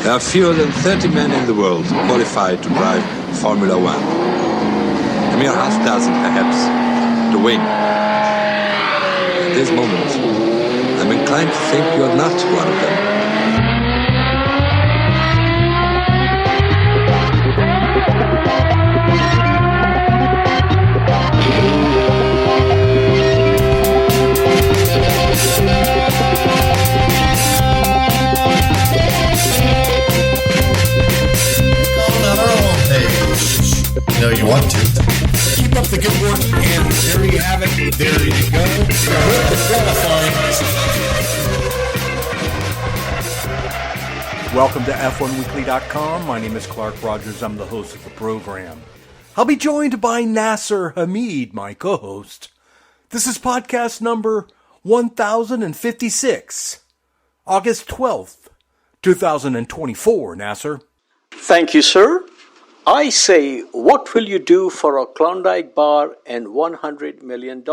There are fewer than 30 men in the world qualified to drive Formula One. A mere half dozen, perhaps, to win. At this moment, I'm inclined to think you're not one of them. No, you want to. Keep up the good work, and there you have it. There you go. With the qualifying. Welcome to F1Weekly.com. My name is Clark Rogers. I'm the host of the program. I'll be joined by Nasir Hamid, my co-host. This is podcast number 1056, August 12th, 2024, Nasir. Thank you, sir. I say, what will you do for a Klondike bar and $100 million?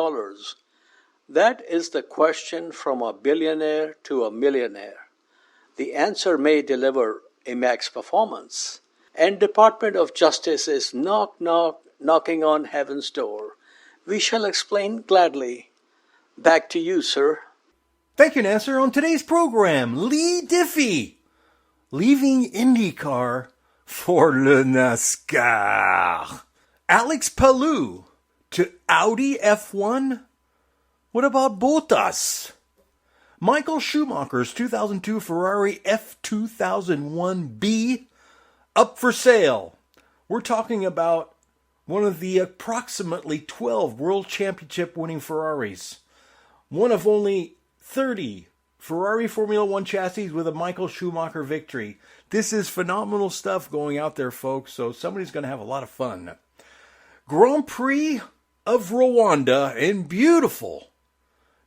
That is the question from a billionaire to a millionaire. The answer may deliver a max performance. And Department of Justice is knocking on heaven's door. We shall explain gladly. Back to you, sir. Thank you, Nasir. On today's program, Lee Diffie leaving IndyCar for Le NASCAR. Alex Palou to Audi F1? What about Bottas? Michael Schumacher's 2002 Ferrari F2001B up for sale. We're talking about one of the approximately 12 World Championship winning Ferraris. One of only 30 Ferrari Formula One chassis with a Michael Schumacher victory. This is phenomenal stuff going out there, folks, so somebody's going to have a lot of fun. Grand Prix of Rwanda in beautiful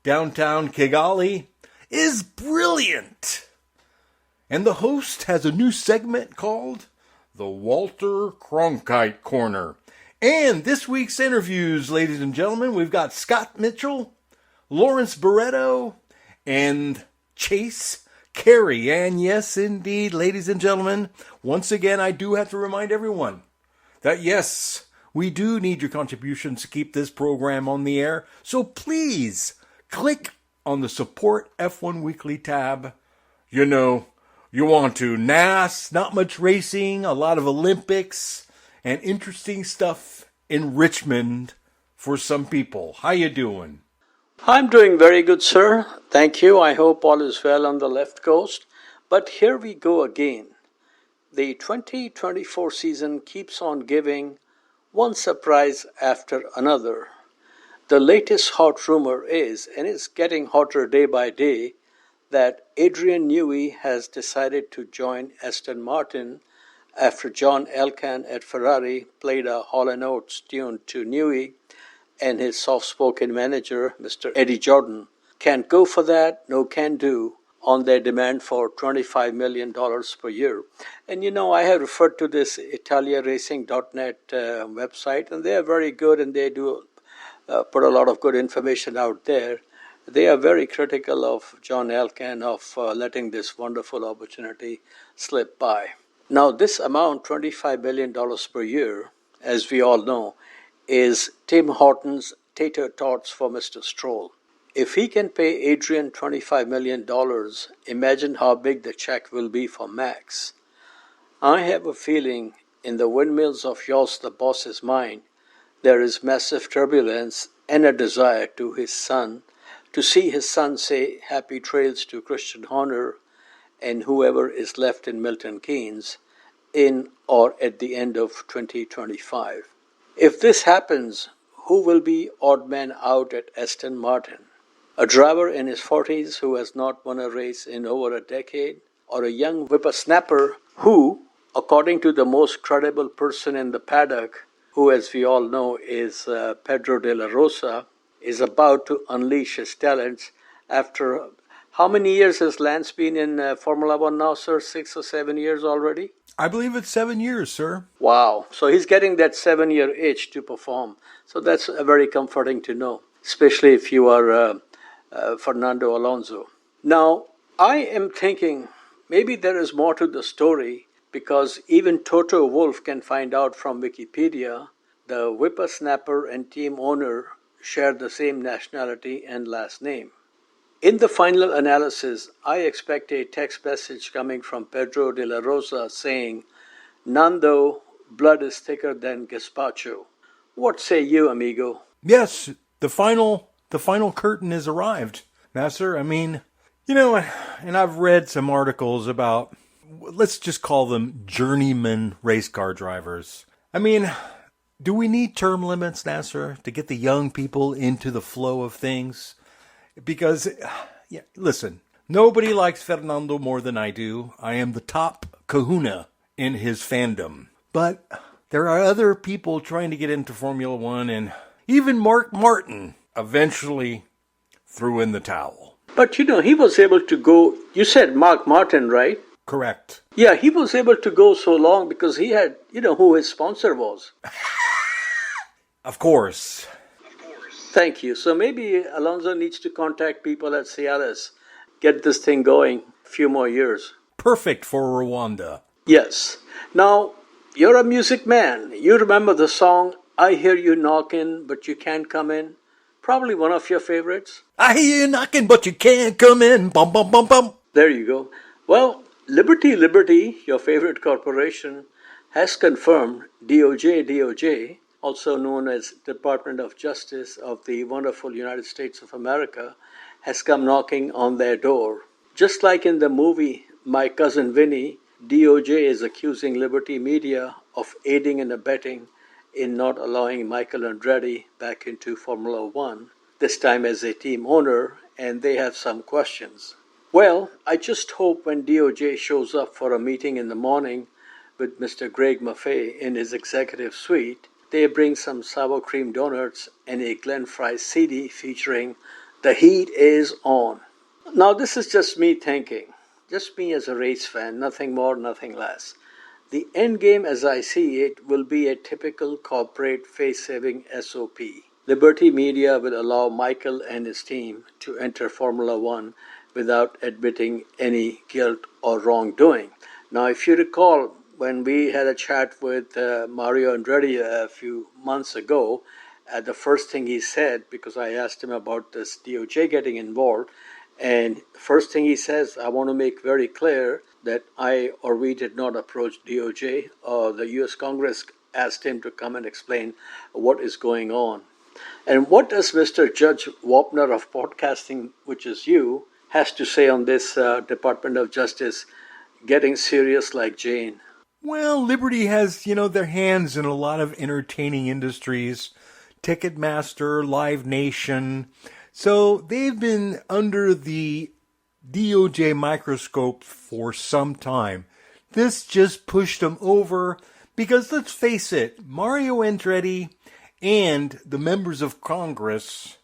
downtown Kigali is brilliant. And the host has a new segment called the Walter Cronkite Corner. And this week's interviews, ladies and gentlemen, we've got Scott Mitchell, Lawrence Barretto, and Chase Carey. And yes, indeed, ladies and gentlemen, once again, I do have to remind everyone that yes, we do need your contributions to keep this program on the air. So please click on the Support F1 Weekly tab. You know, you want to. Not much racing, a lot of Olympics, and interesting stuff in Richmond for some people. How you doing? I'm doing very good, sir. Thank you. I hope all is well on the left coast. But here we go again. The 2024 season keeps on giving one surprise after another. The latest hot rumor is, and it's getting hotter day by day, that Adrian Newey has decided to join Aston Martin after John Elkann at Ferrari played a Hall & Oates tune to Newey, and his soft-spoken manager, Mr. Eddie Jordan, can't go for that, no can do, on their demand for $25 million per year. And you know, I have referred to this ItaliaRacing.net website, and they are very good, and they do put a lot of good information out there. They are very critical of John Elkann of letting this wonderful opportunity slip by. Now, this amount, $25 million per year, as we all know, is Tim Horton's tater tots for Mr. Stroll. If he can pay Adrian $25 million, imagine how big the check will be for Max. I have a feeling in the windmills of yours, the boss's mind, there is massive turbulence and a desire to see his son say happy trails to Christian Horner and whoever is left in Milton Keynes in or at the end of 2025. If this happens, who will be odd man out at Aston Martin? A driver in his 40s who has not won a race in over a decade? Or a young whippersnapper who, according to the most credible person in the paddock, who as we all know is Pedro de la Rosa, is about to unleash his talents after... How many years has Lance been in Formula One now, sir? 6 or 7 years already? I believe it's 7 years, sir. Wow. So he's getting that 7-year itch to perform. So that's very comforting to know, especially if you are Fernando Alonso. Now, I am thinking maybe there is more to the story because even Toto Wolff can find out from Wikipedia the whippersnapper and team owner share the same nationality and last name. In the final analysis, I expect a text message coming from Pedro de la Rosa saying, Nando, blood is thicker than gazpacho. What say you, amigo? Yes, the final curtain has arrived, Nasir. I mean, you know, and I've read some articles about, let's just call them journeyman race car drivers. I mean, do we need term limits, Nasir, to get the young people into the flow of things? Because, yeah, listen, nobody likes Fernando more than I do. I am the top kahuna in his fandom. But there are other people trying to get into Formula One, and even Mark Martin eventually threw in the towel. But you know, he was able to go, you said Mark Martin, right? Correct. Yeah, he was able to go so long because he had, you know, who his sponsor was. Of course. Thank you. So maybe Alonso needs to contact people at Cialis, get this thing going a few more years. Perfect for Rwanda. Yes. Now, you're a music man. You remember the song, I Hear You Knockin', But You Can't Come In? Probably one of your favorites. I hear you knocking, but you can't come in. Bum, bum, bum, bum. There you go. Well, Liberty, your favorite corporation, has confirmed DOJ, also known as Department of Justice of the wonderful United States of America, has come knocking on their door. Just like in the movie My Cousin Vinny, DOJ is accusing Liberty Media of aiding and abetting in not allowing Michael Andretti back into Formula One, this time as a team owner, and they have some questions. Well, I just hope when DOJ shows up for a meeting in the morning with Mr. Greg Maffei in his executive suite, they bring some sour cream donuts and a Glen Fry CD featuring The Heat Is On. Now, this is just me thinking, just me as a race fan, nothing more, nothing less. The end game, as I see it, will be a typical corporate face-saving SOP. Liberty Media will allow Michael and his team to enter Formula One without admitting any guilt or wrongdoing. Now, if you recall, when we had a chat with Mario Andretti a few months ago, the first thing he said, because I asked him about this DOJ getting involved, and first thing he says, I want to make very clear that we did not approach DOJ. The U.S. Congress asked him to come and explain what is going on. And what does Mr. Judge Wapner of podcasting, which is you, has to say on this Department of Justice getting serious like Jane? Well, Liberty has, their hands in a lot of entertaining industries. Ticketmaster, Live Nation. So they've been under the DOJ microscope for some time. This just pushed them over because, let's face it, Mario Andretti and the members of Congress,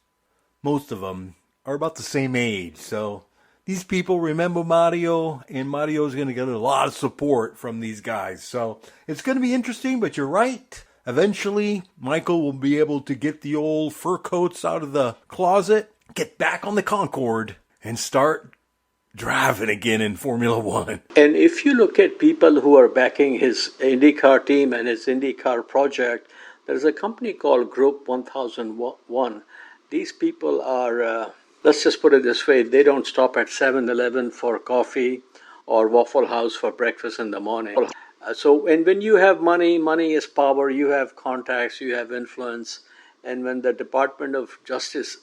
most of them, are about the same age. So these people remember Mario, and Mario's going to get a lot of support from these guys. So it's going to be interesting, but you're right. Eventually, Michael will be able to get the old fur coats out of the closet, get back on the Concorde, and start driving again in Formula One. And if you look at people who are backing his IndyCar team and his IndyCar project, there's a company called Group 1001. These people are, let's just put it this way, they don't stop at 7-Eleven for coffee or Waffle House for breakfast in the morning. So when you have money is power, you have contacts, you have influence, and when the Department of Justice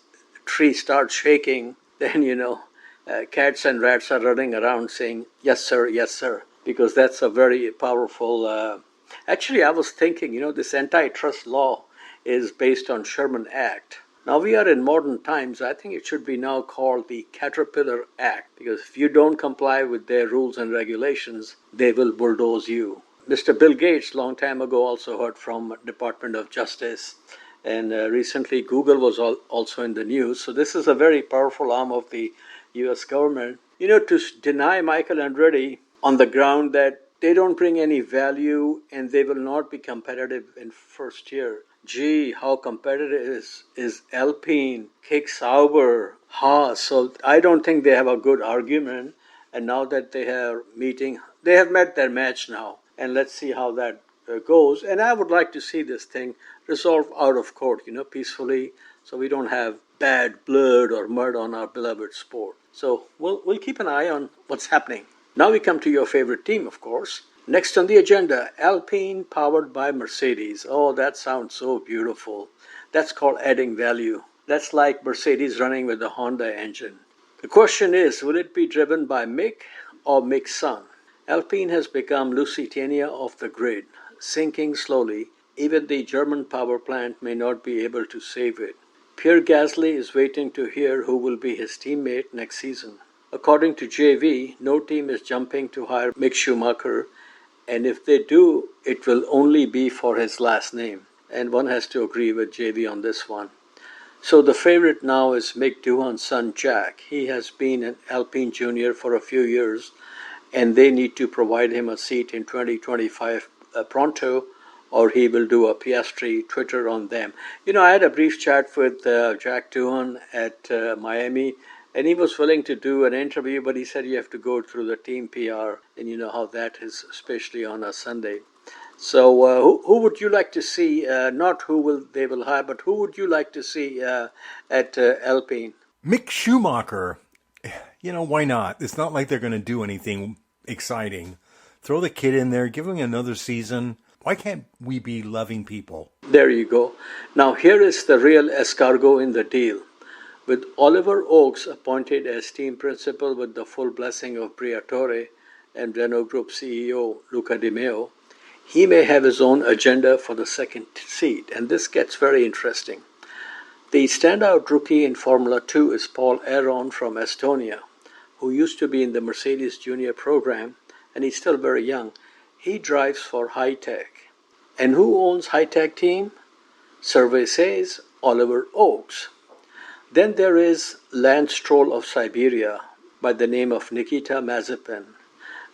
tree starts shaking, then, cats and rats are running around saying, yes, sir, because that's a very powerful... Actually, I was thinking, this antitrust law is based on Sherman Act. Now we are in modern times. I think it should be now called the Caterpillar Act, because if you don't comply with their rules and regulations, they will bulldoze you. Mr. Bill Gates, long time ago, also heard from Department of Justice, and recently Google was also in the news. So this is a very powerful arm of the U.S. government. To deny Michael Andretti on the ground that they don't bring any value and they will not be competitive in first year. Gee, how competitive is Alpine, Kick Sauber, Haas. So I don't think they have a good argument. And now that they are meeting, they have met their match now. And let's see how that goes. And I would like to see this thing resolved out of court, peacefully, so we don't have bad blood or mud on our beloved sport. So we'll keep an eye on what's happening. Now we come to your favorite team, of course. Next on the agenda, Alpine powered by Mercedes. Oh, that sounds so beautiful. That's called adding value. That's like Mercedes running with a Honda engine. The question is, will it be driven by Mick or Mick's son? Alpine has become Lusitania off the grid, sinking slowly. Even the German power plant may not be able to save it. Pierre Gasly is waiting to hear who will be his teammate next season. According to JV, no team is jumping to hire Mick Schumacher, and if they do, it will only be for his last name. And one has to agree with JV on this one. So the favorite now is Mick Doohan's son Jack. He has been an Alpine junior for a few years, and they need to provide him a seat in 2025 pronto, or he will do a Piastri Twitter on them. I had a brief chat with Jack Doohan at Miami, and he was willing to do an interview, but he said you have to go through the team PR, and you know how that is, especially on a Sunday. So who would you like to see, not they will hire, but who would you like to see at Alpine? Mick Schumacher. Why not? It's not like they're going to do anything exciting. Throw the kid in there, give him another season. Why can't we be loving people? There you go. Now here is the real escargot in the deal. With Oliver Oakes appointed as team principal with the full blessing of Briatore and Renault Group CEO Luca Di Meo, he may have his own agenda for the second seat, and this gets very interesting. The standout rookie in Formula 2 is Paul Aron from Estonia, who used to be in the Mercedes Junior program, and he's still very young. He drives for High Tech. And who owns High Tech team? Survey says Oliver Oakes. Then there is Lance Stroll of Siberia by the name of Nikita Mazepin.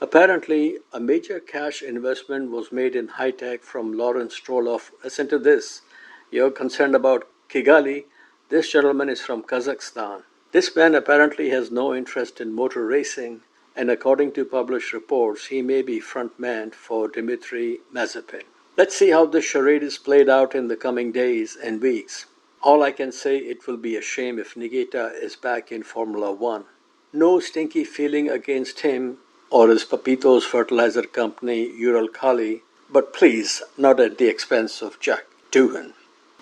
Apparently, a major cash investment was made in High Tech from Lawrence Stroll of, listen to this, you're concerned about Kigali? This gentleman is from Kazakhstan. This man apparently has no interest in motor racing, and according to published reports, he may be front man for Dmitry Mazepin. Let's see how this charade is played out in the coming days and weeks. All I can say, it will be a shame if Nikita is back in Formula 1. No stinky feeling against him or his Papito's fertilizer company, Uralkali, but please, not at the expense of Jack Doohan.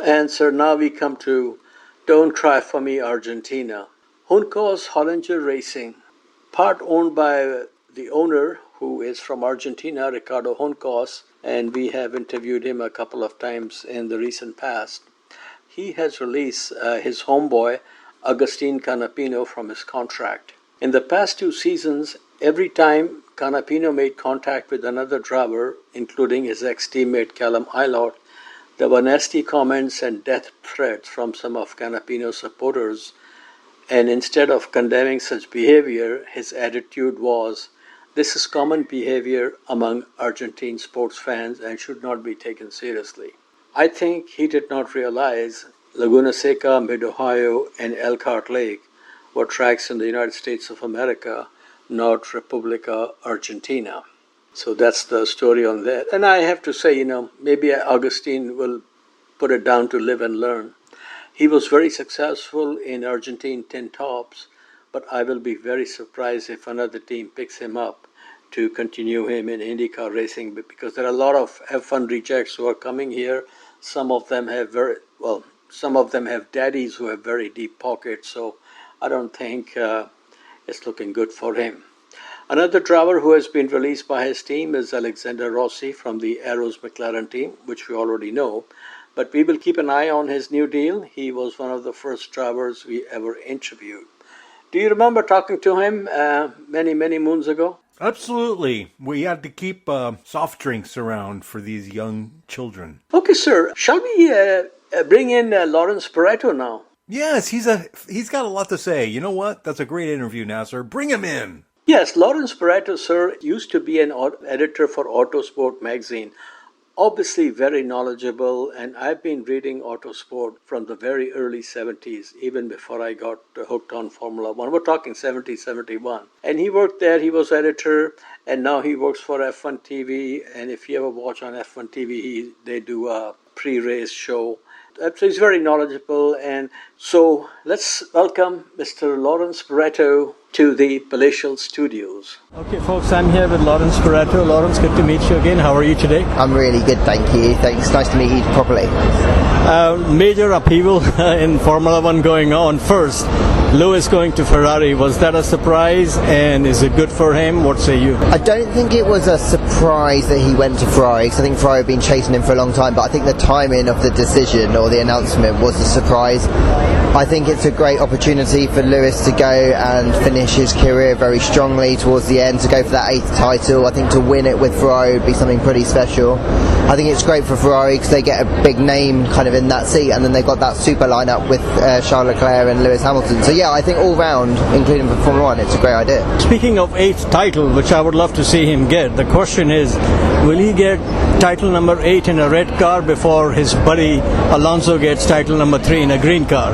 And sir, now we come to Don't Cry For Me, Argentina. Juncos Hollinger Racing, part owned by the owner, who is from Argentina, Ricardo Juncos, and we have interviewed him a couple of times in the recent past. He has released his homeboy, Agustin Canapino, from his contract. In the past 2 seasons, every time Canapino made contact with another driver, including his ex-teammate Callum Ilott, there were nasty comments and death threats from some of Canapino's supporters, and instead of condemning such behavior, his attitude was, this is common behavior among Argentine sports fans and should not be taken seriously. I think he did not realize Laguna Seca, Mid-Ohio, and Elkhart Lake were tracks in the United States of America, not República Argentina. So that's the story on that. And I have to say, maybe Agustin will put it down to live and learn. He was very successful in Argentine 10 tops, but I will be very surprised if another team picks him up to continue him in IndyCar racing, because there are a lot of F1 rejects who are coming here. Some of them have daddies who have very deep pockets, so I don't think it's looking good for him. Another driver who has been released by his team is Alexander Rossi from the Arrows McLaren team, which we already know. But we will keep an eye on his new deal. He was one of the first drivers we ever interviewed. Do you remember talking to him many, many moons ago? Absolutely. We had to keep soft drinks around for these young children. Okay, sir. Shall we bring in Lawrence Barretto now? Yes, he's got a lot to say. You know what? That's a great interview, Nasir. Bring him in. Yes, Lawrence Barretto, sir, used to be an editor for Autosport magazine. obviously very knowledgeable, and I've been reading Autosport from the very early 70s, even before I got hooked on Formula One. We're talking 70, 71. And he worked there, he was editor, and now he works for F1 TV. And if you ever watch on F1 TV, they do a pre-race show. So he's very knowledgeable. And so let's welcome Mr. Lawrence Barretto to the Palatial Studios. Okay, folks, I'm here with Lawrence Barretto. Lawrence, good to meet you again. How are you today? I'm really good, thank you. Thanks. Nice to meet you properly. Major upheaval in Formula One going on. First, Lewis going to Ferrari. Was that a surprise, and is it good for him? What say you? I don't think it was a surprise that he went to Ferrari, because I think Ferrari have been chasing him for a long time, but I think the timing of the decision or the announcement was a surprise. I think it's a great opportunity for Lewis to go and finish his career very strongly towards the end, to go for that 8th title. I think to win it with Ferrari would be something pretty special. I think it's great for Ferrari because they get a big name kind of in that seat, and then they've got that super lineup with Charles Leclerc and Lewis Hamilton. So yeah, I think all round, including for Formula One, it's a great idea. Speaking of 8th title, which I would love to see him get, the question is, will he get title number 8 in a red car before his buddy Alonso gets title number 3 in a green car?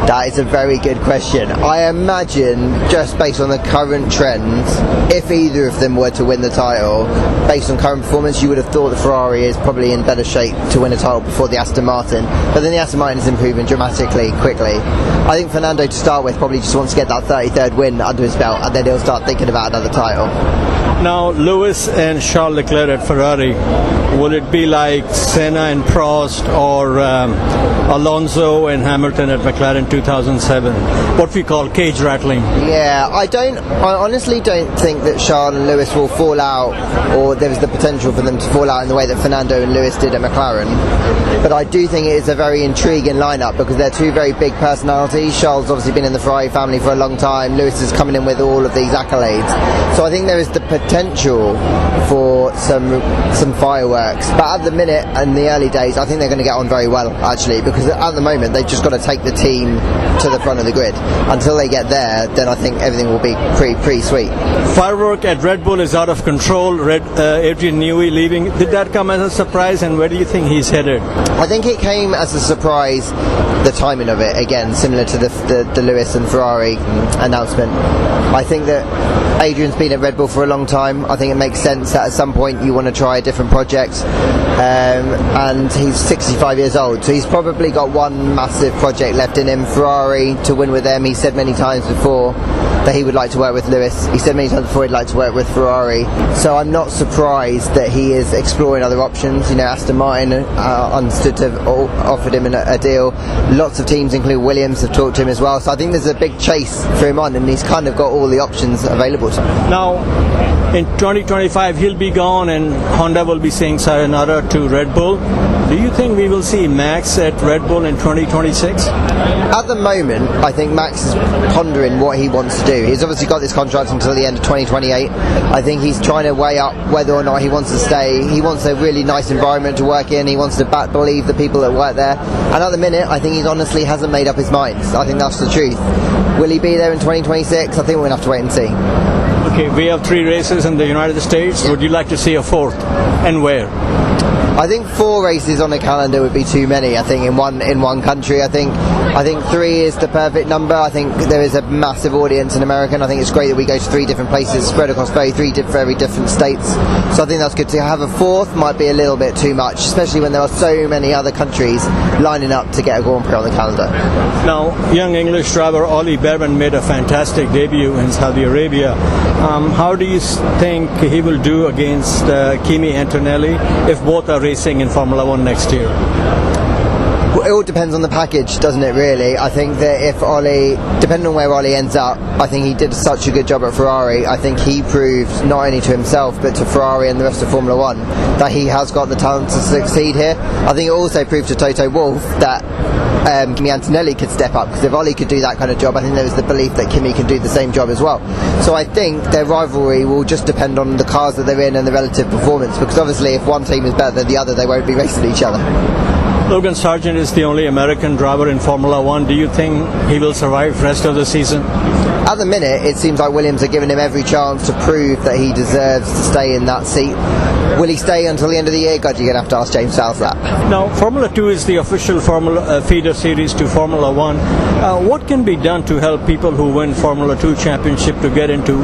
That is a very good question. I imagine, just based on the current trends, if either of them were to win the title, based on current performance, you would have thought the Ferrari is probably in better shape to win a title before the Aston Martin. But then the Aston Martin is improving dramatically, quickly. I think Fernando, to start with, probably just wants to get that 33rd win under his belt, and then he'll start thinking about another title. Now, Lewis and Charles Leclerc at Ferrari, will it be like Senna and Prost, or Alonso and Hamilton at McLaren 2007? What we call cage rattling. Yeah, I honestly don't think that Charles and Lewis will fall out, or there is the potential for them to fall out in the way that Fernando and Lewis did at McLaren. But I do think it is a very intriguing lineup, because they're two very big personalities. Charles has obviously been in the Ferrari family for a long time. Lewis is coming in with all of these accolades. So I think there is the potential for some fireworks. But at the minute, in the early days, I think they're going to get on very well, actually, because at the moment they've just got to take the team to the front of the grid. Until they get there, then I think everything will be pretty sweet. Firework at Red Bull is out of control. Adrian Newey leaving. Did that come as a surprise, and where do you think he's headed? I think it came as a surprise, the timing of it, again, similar to the Lewis and Ferrari announcement. I think that Adrian's been at Red Bull for a long time. I think it makes sense that at some point you want to try a different project, and he's 65 years old, so he's probably got one massive project left in him, Ferrari, to win with them. He said many times before that he would like to work with Lewis. He said many times before he'd like to work with Ferrari. So I'm not surprised that he is exploring other options. You know, Aston Martin understood to have offered him a deal. Lots of teams, including Williams, have talked to him as well. So I think there's a big chase for him on, and he's kind of got all the options available to him. Now, in 2025 he'll be gone, and Honda will be saying sayonara to Red Bull. Do you think we will see Max at Red Bull in 2026? At the moment, I think Max is pondering what he wants to do. He's obviously got this contract until the end of 2028. I think he's trying to weigh up whether or not he wants to stay. He wants a really nice environment to work in. He wants to believe the people that work there. And at the minute, I think he honestly hasn't made up his mind. I think that's the truth. Will he be there in 2026? I think we're going to have to wait and see. Okay, we have 3 races in the United States. Would you like to see a 4th? And where? I think 4 races on a calendar would be too many. I think in one country. I think 3 is the perfect number. I think there is a massive audience in America, and I think it's great that we go to 3 different places spread across very different states. So I think that's good. To have a 4th might be a little bit too much, especially when there are so many other countries lining up to get a Grand Prix on the calendar. Now, young English driver Ollie Behrman made a fantastic debut in Saudi Arabia. How do you think he will do against Kimi Antonelli if both are racing in Formula One next year? Well, it all depends on the package, doesn't it, really? I think that if Ollie, depending on where Ollie ends up, I think he did such a good job at Ferrari. I think he proved, not only to himself, but to Ferrari and the rest of Formula One, that he has got the talent to succeed here. I think it also proved to Toto Wolff that Kimi Antonelli could step up, because if Ollie could do that kind of job, I think there was the belief that Kimi can do the same job as well. So I think their rivalry will just depend on the cars that they're in and the relative performance, because obviously if one team is better than the other, they won't be racing each other. Logan Sargent is the only American driver in Formula One. Do you think he will survive the rest of the season? At the minute, it seems like Williams are giving him every chance to prove that he deserves to stay in that seat. Will he stay until the end of the year? God, you're going to have to ask James Vowles that. Now, Formula 2 is the official feeder series to Formula 1. What can be done to help people who win Formula 2 championship to get into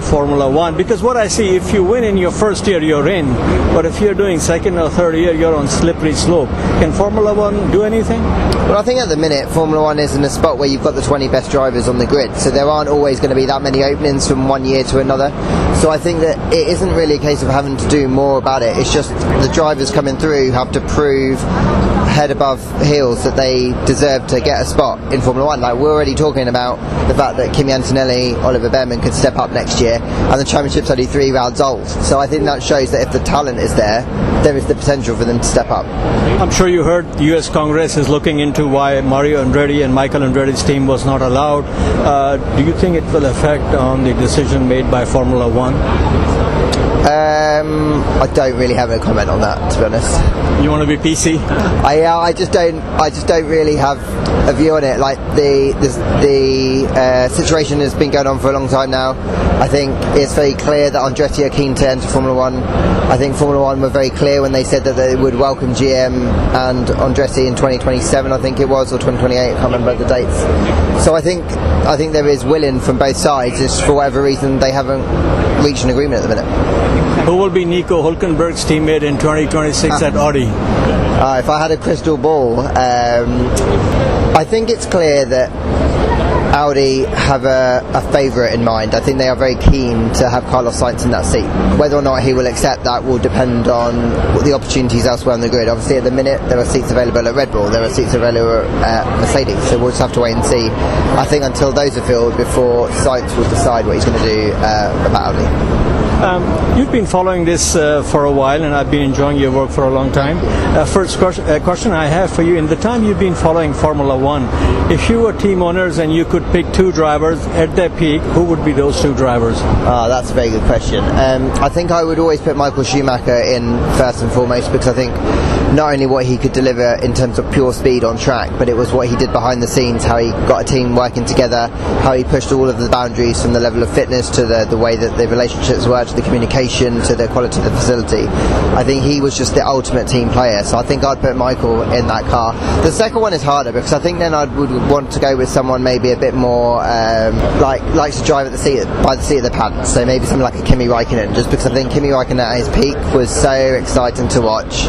Formula 1? Because what I see, if you win in your first year, you're in. But if you're doing second or third year, you're on slippery slope. Can Formula 1 do anything? Well, I think at the minute, Formula 1 is in a spot where you've got the 20 best drivers on the grid. So there aren't always going to be that many openings from one year to another. So I think that it isn't really a case of having to do more about it. It's just the drivers coming through have to prove head above heels that they deserve to get a spot in Formula 1. Like, we're already talking about the fact that Kimi Antonelli, Oliver Behrman could step up next year, and the championship's only 3 rounds old. So I think that shows that if the talent is there, there is the potential for them to step up. I'm sure you heard the US Congress is looking into why Mario Andretti and Michael Andretti's team was not allowed. Do you think it will affect on the decision made by Formula 1? I don't really have a comment on that, to be honest. You want to be PC? I just don't really have a view on it. Like, the situation has been going on for a long time now. I think it's very clear that Andretti are keen to enter Formula 1. I think Formula 1 were very clear when they said that they would welcome GM and Andretti in 2027, I think it was, or 2028, I can't remember the dates. So I think there is willing from both sides. Just for whatever reason, they haven't reached an agreement at the minute. Who will be Nico Hülkenberg's teammate in 2026 at Audi? If I had a crystal ball, I think it's clear that Audi have a favourite in mind. I think they are very keen to have Carlos Sainz in that seat. Whether or not he will accept that will depend on the opportunities elsewhere on the grid. Obviously, at the minute, there are seats available at Red Bull, there are seats available at Mercedes, so we'll just have to wait and see. I think until those are filled before Sainz will decide what he's going to do about Audi. You've been following this for a while, and I've been enjoying your work for a long time. First question I have for you, in the time you've been following Formula 1, if you were team owners and you could pick 2 drivers at their peak, who would be those 2 drivers? That's a very good question. I think I would always put Michael Schumacher in first and foremost, because I think not only what he could deliver in terms of pure speed on track, but it was what he did behind the scenes, how he got a team working together, how he pushed all of the boundaries from the level of fitness to the way that the relationships were, to the communication, to the quality of the facility. I think he was just the ultimate team player, so I think I'd put Michael in that car. The second one is harder, because I think then I would want to go with someone maybe a bit more likes to drive by the seat of the pants, so maybe something like a Kimi Räikkönen, just because I think Kimi Räikkönen at his peak was so exciting to watch.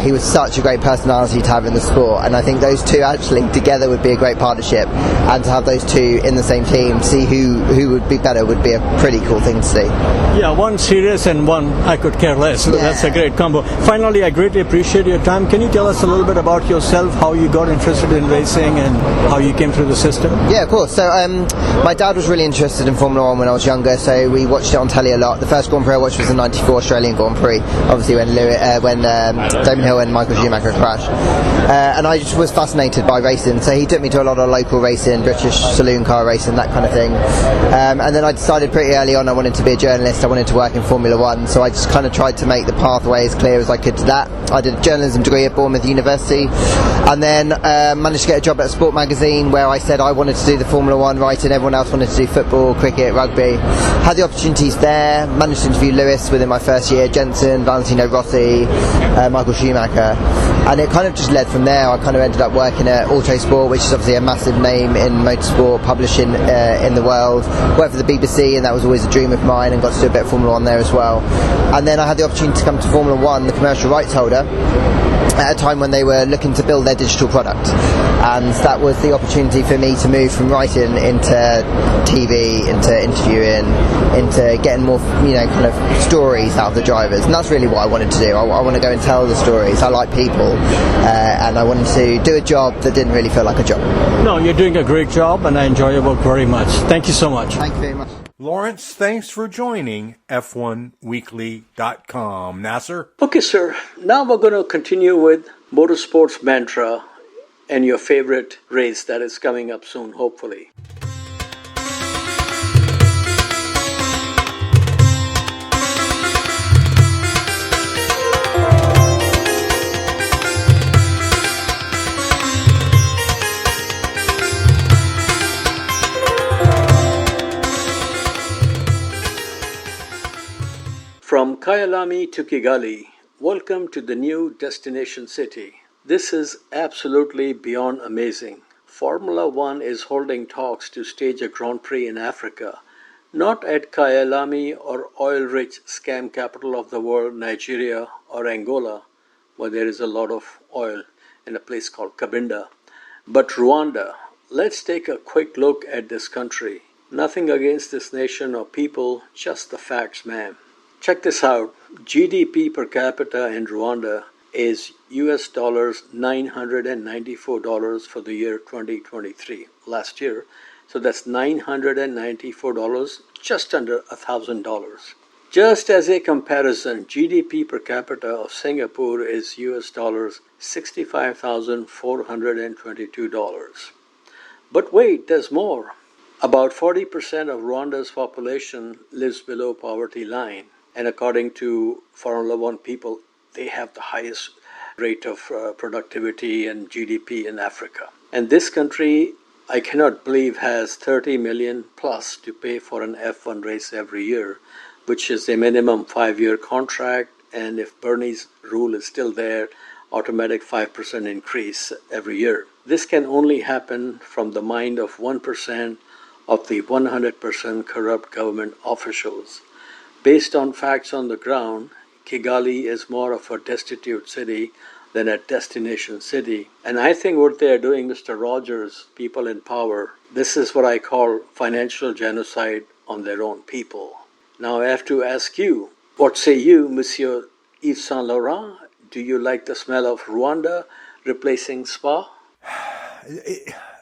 He was such a great personality to have in the sport, and I think those 2 actually together would be a great partnership, and to have those 2 in the same team, see who would be better, would be a pretty cool thing to see. Yeah, one serious and one I could care less. So that's a great combo. Finally, I greatly appreciate your time. Can you tell us a little bit about yourself, how you got interested in racing and how you came through the system? Yeah, of course. So my dad was really interested in Formula 1 when I was younger, so we watched it on telly a lot. The first Grand Prix I watched was the 94 Australian Grand Prix, obviously when Damon Hill and Michael Schumacher crashed. And I just was fascinated by racing, so he took me to a lot of local racing, British saloon car racing, that kind of thing. And then I decided pretty early on I wanted to be a journalist, I wanted to work in Formula 1, so I just kind of tried to make the pathway as clear as I could to that. I did a journalism degree at Bournemouth University, and then managed to get a job at a sport magazine where I said I wanted to do the Formula 1 writing, everyone else wanted to do football, cricket, rugby. Had the opportunities there, managed to interview Lewis within my first year, Jensen, Valentino Rossi, Michael Schumacher, and it kind of just led from there. I kind of ended up working at Autosport, which is obviously a massive name in motorsport publishing in the world. Worked for the BBC, and that was always a dream of mine, and got to do a bit of Formula 1 there as well. And then I had the opportunity to come to Formula 1, the commercial rights holder, at a time when they were looking to build their digital product, and that was the opportunity for me to move from writing into TV, into interviewing, into getting more kind of stories out of the drivers, and that's really what I wanted to do. I want to go and tell the stories. I like people, and I wanted to do a job that didn't really feel like a job. No, you're doing a great job, and I enjoy your work very much. Thank you so much. Thank you very much. Lawrence, thanks for joining F1Weekly.com. Nasir? Okay, sir. Now we're going to continue with Motorsports Mantra and your favorite race that is coming up soon, hopefully. Kyalami to Kigali, welcome to the new destination city. This is absolutely beyond amazing. Formula One is holding talks to stage a Grand Prix in Africa, not at Kyalami or oil-rich scam capital of the world, Nigeria or Angola, where there is a lot of oil in a place called Cabinda, but Rwanda. Let's take a quick look at this country. Nothing against this nation or people, just the facts, ma'am. Check this out. GDP per capita in Rwanda is US dollars $994 for the year 2023, last year. So that's $994, just under $1,000. Just as a comparison, GDP per capita of Singapore is US dollars $65,422. But wait, there's more. About 40% of Rwanda's population lives below poverty line. And according to Formula One people, they have the highest rate of productivity and GDP in Africa. And this country, I cannot believe, has 30 million plus to pay for an F1 race every year, which is a minimum 5-year contract. And if Bernie's rule is still there, automatic 5% increase every year. This can only happen from the mind of 1% of the 100% corrupt government officials. Based on facts on the ground, Kigali is more of a destitute city than a destination city. And I think what they are doing, Mr. Rogers, people in power, this is what I call financial genocide on their own people. Now I have to ask you, what say you, Monsieur Yves Saint Laurent? Do you like the smell of Rwanda replacing Spa?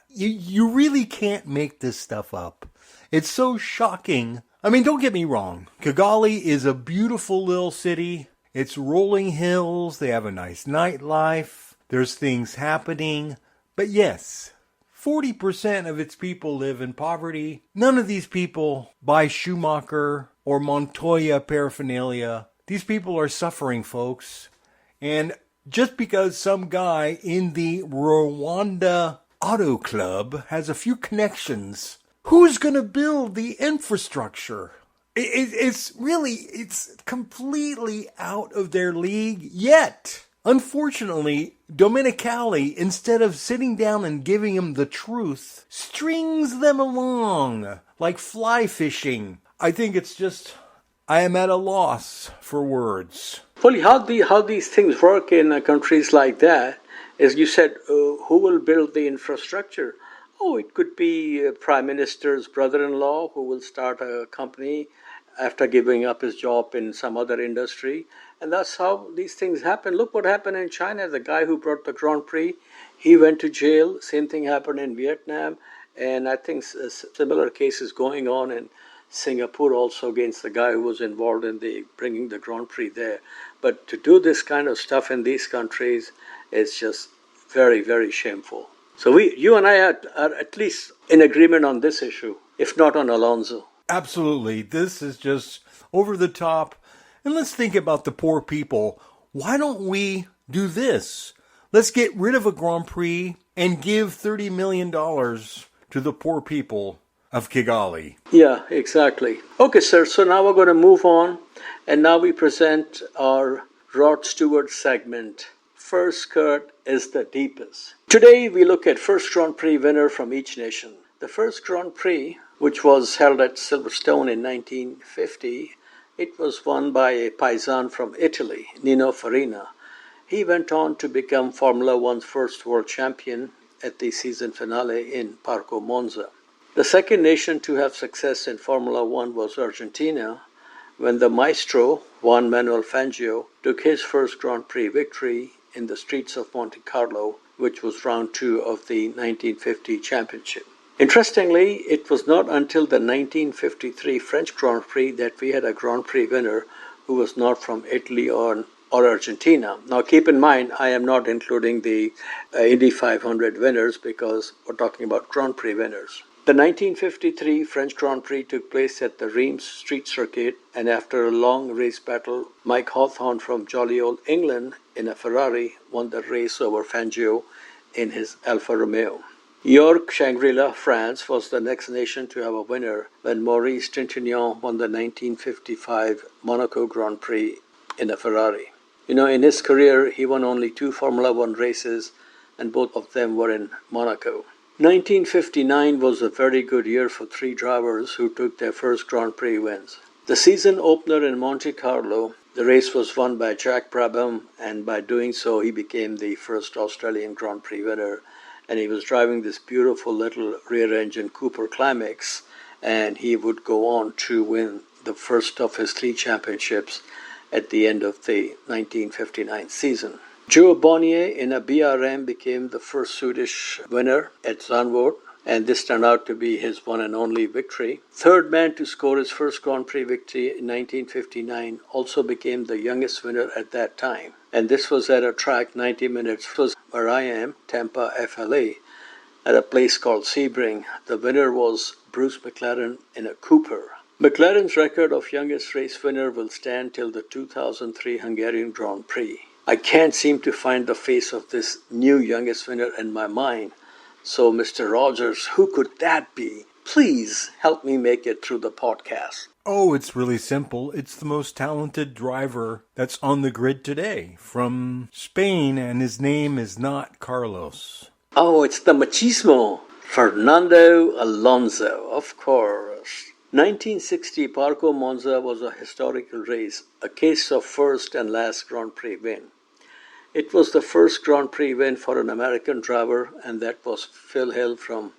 You really can't make this stuff up. It's so shocking. I mean, don't get me wrong. Kigali is a beautiful little city. It's rolling hills. They have a nice nightlife. There's things happening. But yes, 40% of its people live in poverty. None of these people buy Schumacher or Montoya paraphernalia. These people are suffering, folks. And just because some guy in the Rwanda Auto Club has a few connections, who's going to build the infrastructure? It's completely out of their league yet. Unfortunately, Domenicali, instead of sitting down and giving them the truth, strings them along like fly fishing. I think it's just, I am at a loss for words. Well, how these things work in countries like that is, you said, who will build the infrastructure? Oh, it could be Prime Minister's brother-in-law who will start a company after giving up his job in some other industry. And that's how these things happen. Look what happened in China. The guy who brought the Grand Prix, he went to jail. Same thing happened in Vietnam. And I think a similar case is going on in Singapore also against the guy who was involved in bringing the Grand Prix there. But to do this kind of stuff in these countries is just very, very shameful. So you and I are at least in agreement on this issue, if not on Alonso. Absolutely. This is just over the top. And let's think about the poor people. Why don't we do this? Let's get rid of a Grand Prix and give $30 million to the poor people of Kigali. Yeah, exactly. Okay, sir. So now we're going to move on. And now we present our Rod Stewart segment. First skirt is the deepest. Today we look at first Grand Prix winner from each nation. The first Grand Prix, which was held at Silverstone in 1950, it was won by a paisan from Italy, Nino Farina. He went on to become Formula One's first world champion at the season finale in Parco Monza. The second nation to have success in Formula One was Argentina, when the maestro, Juan Manuel Fangio, took his first Grand Prix victory in the streets of Monte Carlo, which was round 2 of the 1950 championship. Interestingly, it was not until the 1953 French Grand Prix that we had a Grand Prix winner who was not from Italy or Argentina. Now keep in mind, I am not including the Indy 500 winners because we're talking about Grand Prix winners. The 1953 French Grand Prix took place at the Reims Street Circuit, and after a long race battle, Mike Hawthorn from jolly old England in a Ferrari won the race over Fangio in his Alfa Romeo. York Shangri-La, France was the next nation to have a winner when Maurice Trintignant won the 1955 Monaco Grand Prix in a Ferrari. In his career, he won only 2 Formula One races, and both of them were in Monaco. 1959 was a very good year for 3 drivers who took their first Grand Prix wins. The season opener in Monte Carlo, the race was won by Jack Brabham, and by doing so, he became the first Australian Grand Prix winner. And he was driving this beautiful little rear-engine Cooper Climax, and he would go on to win the first of his 3 championships at the end of the 1959 season. Joe Bonnier in a BRM became the first Swedish winner at Zandvoort, and this turned out to be his one and only victory. Third man to score his first Grand Prix victory in 1959, also became the youngest winner at that time. And this was at a track 90 minutes was where I am, Tampa, FLA, at a place called Sebring. The winner was Bruce McLaren in a Cooper. McLaren's record of youngest race winner will stand till the 2003 Hungarian Grand Prix. I can't seem to find the face of this new youngest winner in my mind. So, Mr. Rogers, who could that be? Please help me make it through the podcast. Oh, it's really simple. It's the most talented driver that's on the grid today from Spain, and his name is not Carlos. Oh, it's the machismo. Fernando Alonso, of course. 1960 Parco Monza was a historical race, a case of first and last Grand Prix win. It was the first Grand Prix win for an American driver, and that was Phil Hill from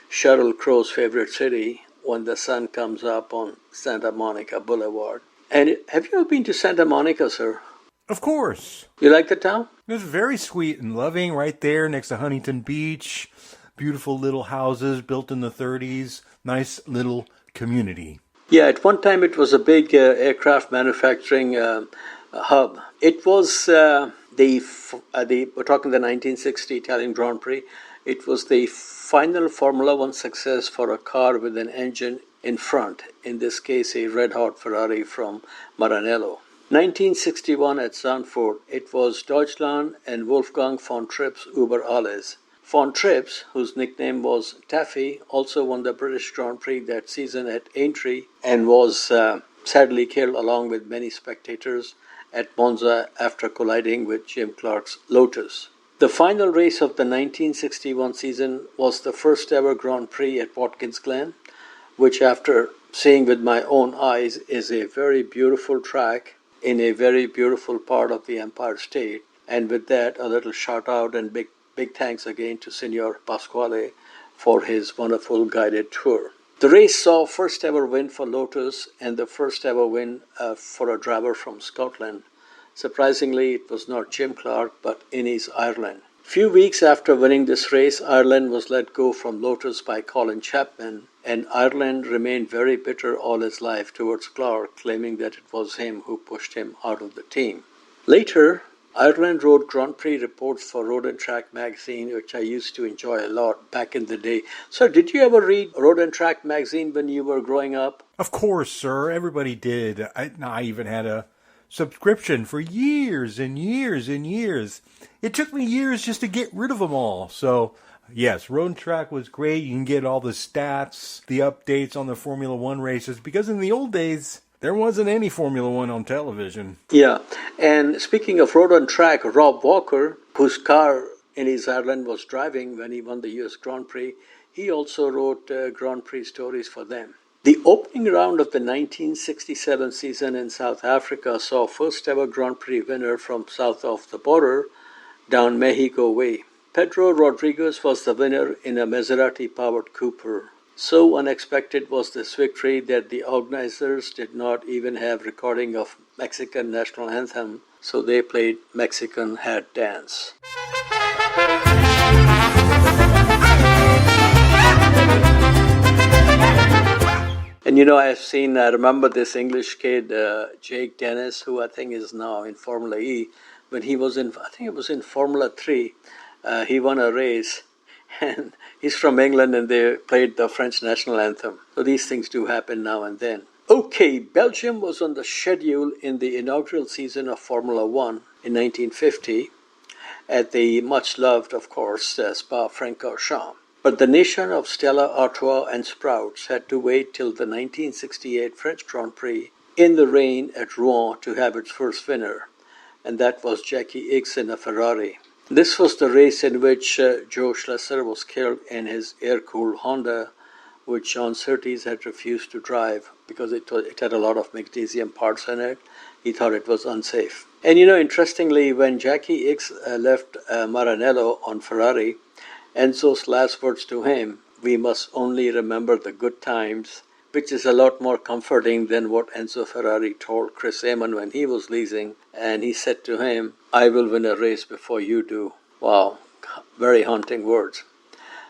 Sheryl Crow's favorite city, When the Sun Comes Up on Santa Monica Boulevard. And have you ever been to Santa Monica, sir? Of course. You like the town? It's very sweet and loving right there next to Huntington Beach. Beautiful little houses built in the 30s. Nice little community. Yeah, at one time it was a big aircraft manufacturing hub. It was we're talking the 1960 Italian Grand Prix. It was the final Formula One success for a car with an engine in front, in this case a red-hot Ferrari from Maranello. 1961 at Zandvoort, it was Deutschland and Wolfgang von Tripp's über alles. Von Trips, whose nickname was Taffy, also won the British Grand Prix that season at Aintree and was sadly killed along with many spectators at Monza after colliding with Jim Clark's Lotus. The final race of the 1961 season was the first ever Grand Prix at Watkins Glen, which after seeing with my own eyes is a very beautiful track in a very beautiful part of the Empire State. And with that, a little shout out and big thanks again to Signor Pasquale for his wonderful guided tour. The race saw first ever win for Lotus and the first ever win for a driver from Scotland. Surprisingly, it was not Jim Clark, but Innes Ireland. Few weeks after winning this race, Ireland was let go from Lotus by Colin Chapman, and Ireland remained very bitter all his life towards Clark, claiming that it was him who pushed him out of the team. Later, Ireland wrote Grand Prix reports for Road and Track magazine, which I used to enjoy a lot back in the day. So did you ever read Road and Track magazine when you were growing up? Of course, sir. Everybody did. I even had a subscription for years and years and years. It took me years just to get rid of them all. So, yes, Road and Track was great. You can get all the stats, the updates on the Formula One races, because in the old days, there wasn't any Formula One on television. Yeah, and speaking of Road and Track, Rob Walker, whose car Innes Ireland was driving when he won the US Grand Prix, he also wrote Grand Prix stories for them. The opening round of the 1967 season in South Africa saw first ever Grand Prix winner from south of the border down Mexico way. Pedro Rodriguez was the winner in a Maserati-powered Cooper. So unexpected was this victory that the organizers did not even have recording of Mexican national anthem, so they played Mexican Hat Dance. And I remember this English kid, Jake Dennis, who I think is now in Formula E. When he was in Formula 3, he won a race. And he's from England, and they played the French national anthem. So these things do happen now and then. Okay, Belgium was on the schedule in the inaugural season of Formula One in 1950 at the much-loved, of course, Spa-Francorchamps. But the nation of Stella Artois and Sprouts had to wait till the 1968 French Grand Prix in the rain at Rouen to have its first winner, and that was Jackie Ickx in a Ferrari. This was the race in which Joe Schlesser was killed in his air-cooled Honda, which John Surtees had refused to drive because it had a lot of magnesium parts in it. He thought it was unsafe. And interestingly, when Jackie Ickx left Maranello on Ferrari, Enzo's last words to him, "We must only remember the good times," which is a lot more comforting than what Enzo Ferrari told Chris Amon when he was leasing. And he said to him, "I will win a race before you do." Wow, very haunting words.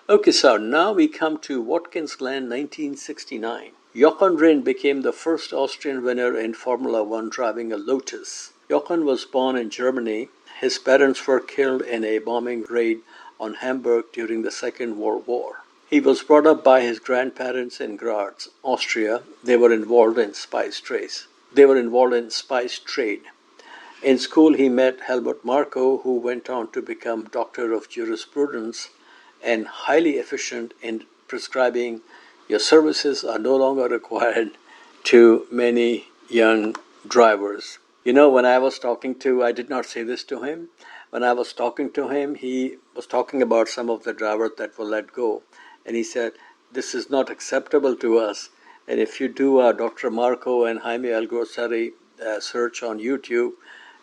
Okay, so now we come to Watkins Glen 1969. Jochen Rindt became the first Austrian winner in Formula One driving a Lotus. Jochen was born in Germany. His parents were killed in a bombing raid on Hamburg during the Second World War. He was brought up by his grandparents in Graz, Austria. They were involved in spice trade. In school, he met Helmut Marko, who went on to become Doctor of Jurisprudence and highly efficient in prescribing your services are no longer required to many young drivers. When I was talking to, I did not say this to him, when I was talking to him, he was talking about some of the drivers that were let go. And he said, "This is not acceptable to us." And if you do a Dr. Marco and Jaime Alguersuari search on YouTube,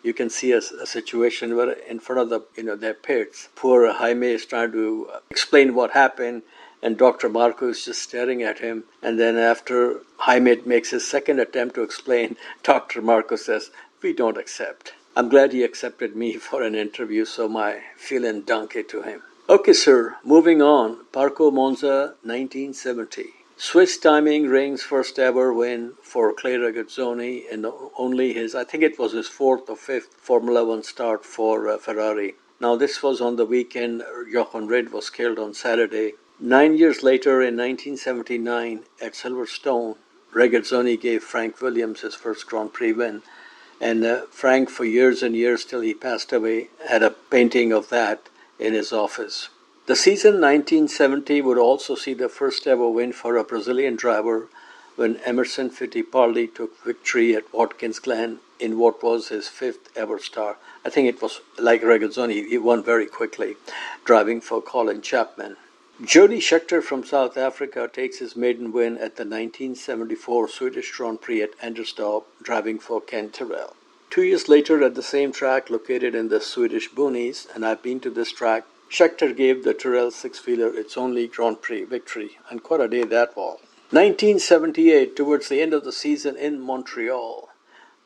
you can see a situation where in front of their pits, poor Jaime is trying to explain what happened, and Dr. Marco is just staring at him. And then after Jaime makes his second attempt to explain, Dr. Marco says, "We don't accept." I'm glad he accepted me for an interview, so my feeling donkey to him. Okay, sir, moving on. Parco Monza 1970. Swiss timing rings first ever win for Clay Regazzoni, and only I think it was his fourth or fifth Formula One start for Ferrari. Now this was on the weekend. Jochen Rindt was killed on Saturday. 9 years later, in 1979, at Silverstone, Regazzoni gave Frank Williams his first Grand Prix win. And Frank, for years and years till he passed away, had a painting of that in his office. The season 1970 would also see the first ever win for a Brazilian driver when Emerson Fittipaldi took victory at Watkins Glen in what was his fifth ever start. I think it was like Regazzoni, he won very quickly, driving for Colin Chapman. Jody Scheckter from South Africa takes his maiden win at the 1974 Swedish Grand Prix at Anderstorp, driving for Ken Tyrrell. 2 years later, at the same track located in the Swedish boonies, and I've been to this track, Scheckter gave the Tyrrell six-wheeler its only Grand Prix victory, and quite a day that was. 1978, towards the end of the season in Montreal,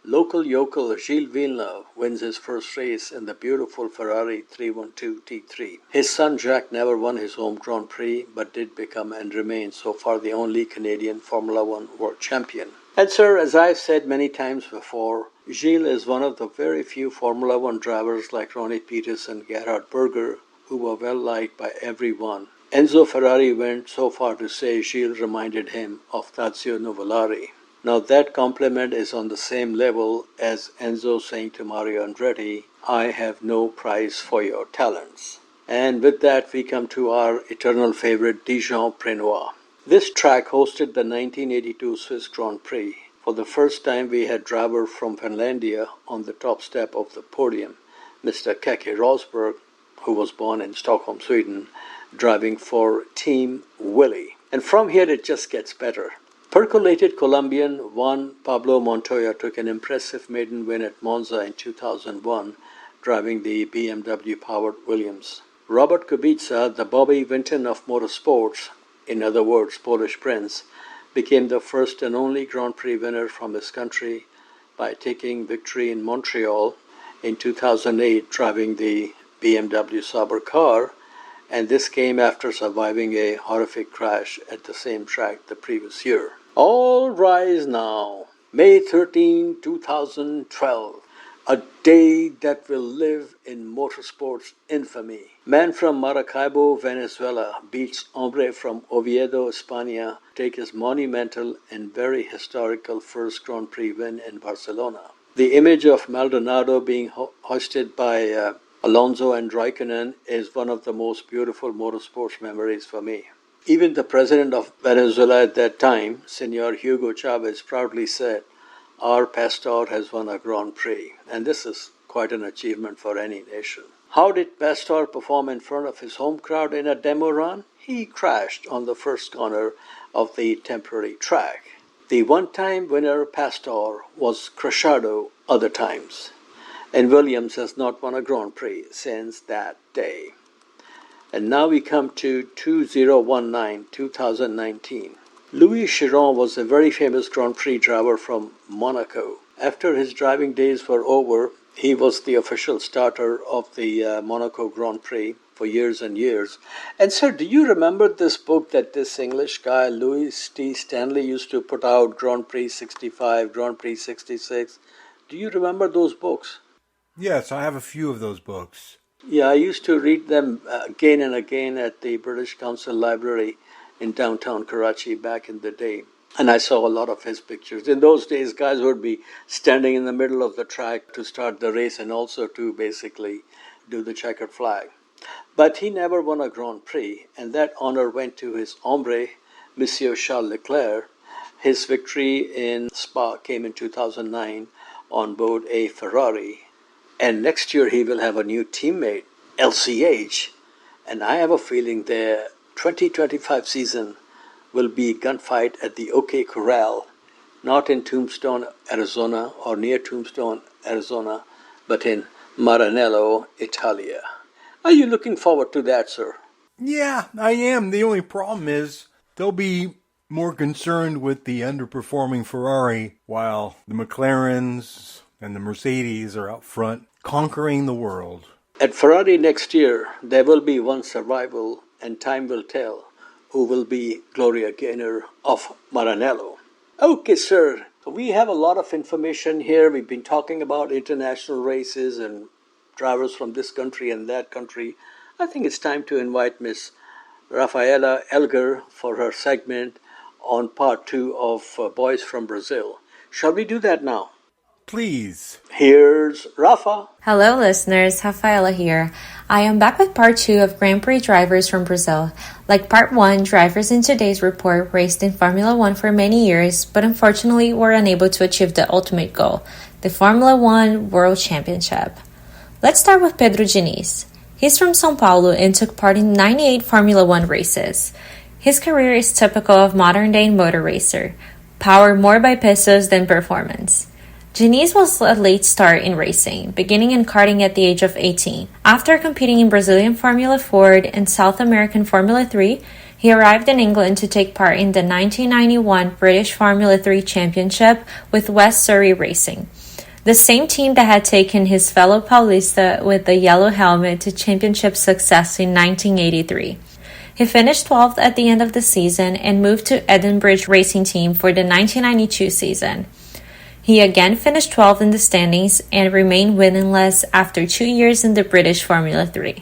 local yokel Gilles Villeneuve wins his first race in the beautiful Ferrari 312 T3. His son Jacques never won his home Grand Prix, but did become and remains so far the only Canadian Formula One world champion. And sir, as I've said many times before, Gilles is one of the very few Formula One drivers like Ronnie Peters and Gerhard Berger who were well liked by everyone. Enzo Ferrari went so far to say Gilles reminded him of Tazio Nuvolari. Now that compliment is on the same level as Enzo saying to Mario Andretti, "I have no price for your talents." And with that, we come to our eternal favorite Dijon-Prenois. This track hosted the 1982 Swiss Grand Prix. For the first time, we had driver from Finlandia on the top step of the podium, Mr. Keke Rosberg, who was born in Stockholm, Sweden, driving for Team Willie. And from here, it just gets better. Percolated Colombian Juan Pablo Montoya took an impressive maiden win at Monza in 2001, driving the BMW-powered Williams. Robert Kubica, the Bobby Vinton of motorsports, in other words, Polish Prince, became the first and only Grand Prix winner from his country by taking victory in Montreal in 2008, driving the BMW Sauber car, and this came after surviving a horrific crash at the same track the previous year. All rise now. May 13, 2012. A day that will live in motorsports infamy. Man from Maracaibo, Venezuela, beats hombre from Oviedo, España, to take his monumental and very historical first Grand Prix win in Barcelona. The image of Maldonado being hoisted by Alonso and Raikkonen is one of the most beautiful motorsports memories for me. Even the president of Venezuela at that time, Senor Hugo Chavez, proudly said, "Our Pastor has won a Grand Prix," and this is quite an achievement for any nation. How did Pastor perform in front of his home crowd in a demo run? He crashed on the first corner of the temporary track. The one-time winner Pastor was crashado other times, and Williams has not won a Grand Prix since that day. And now we come to 2019. Louis Chiron was a very famous Grand Prix driver from Monaco. After his driving days were over, he was the official starter of the Monaco Grand Prix for years and years. And sir, do you remember this book that this English guy, Louis T. Stanley, used to put out, Grand Prix 65, Grand Prix 66? Do you remember those books? Yes, I have a few of those books. Yeah, I used to read them again and again at the British Council Library in downtown Karachi back in the day. And I saw a lot of his pictures. In those days, guys would be standing in the middle of the track to start the race and also to basically do the checkered flag. But he never won a Grand Prix, and that honor went to his hombre, Monsieur Charles Leclerc. His victory in Spa came in 2009 on board a Ferrari. And next year he will have a new teammate, LCH. And I have a feeling the 2025 season will be gunfight at the OK Corral, not in Tombstone, Arizona, or near Tombstone, Arizona, but in Maranello, Italia. Are you looking forward to that, sir? Yeah, I am. The only problem is they'll be more concerned with the underperforming Ferrari while the McLarens and the Mercedes are out front conquering the world. At Ferrari next year, there will be one survival, and time will tell who will be Gloria Gaynor of Maranello. Okay, sir, we have a lot of information here. We've been talking about international races and drivers from this country and that country. I think it's time to invite Miss Rafaela Elger for her segment on part 2 of Boys from Brazil. Shall we do that now? Please. Here's Rafa. Hello listeners, Rafaela here. I am back with part 2 of Grand Prix drivers from Brazil. Like part 1, drivers in today's report raced in Formula 1 for many years, but unfortunately were unable to achieve the ultimate goal, the Formula 1 World Championship. Let's start with Pedro Diniz. He's from São Paulo and took part in 98 Formula 1 races. His career is typical of modern-day motor racer, powered more by pesos than performance. Diniz was a late start in racing, beginning in karting at the age of 18. After competing in Brazilian Formula Ford and South American Formula 3, he arrived in England to take part in the 1991 British Formula 3 Championship with West Surrey Racing, the same team that had taken his fellow Paulista with the yellow helmet to championship success in 1983. He finished 12th at the end of the season and moved to Edinburgh Racing Team for the 1992 season. He again finished 12th in the standings and remained winless after 2 years in the British Formula 3.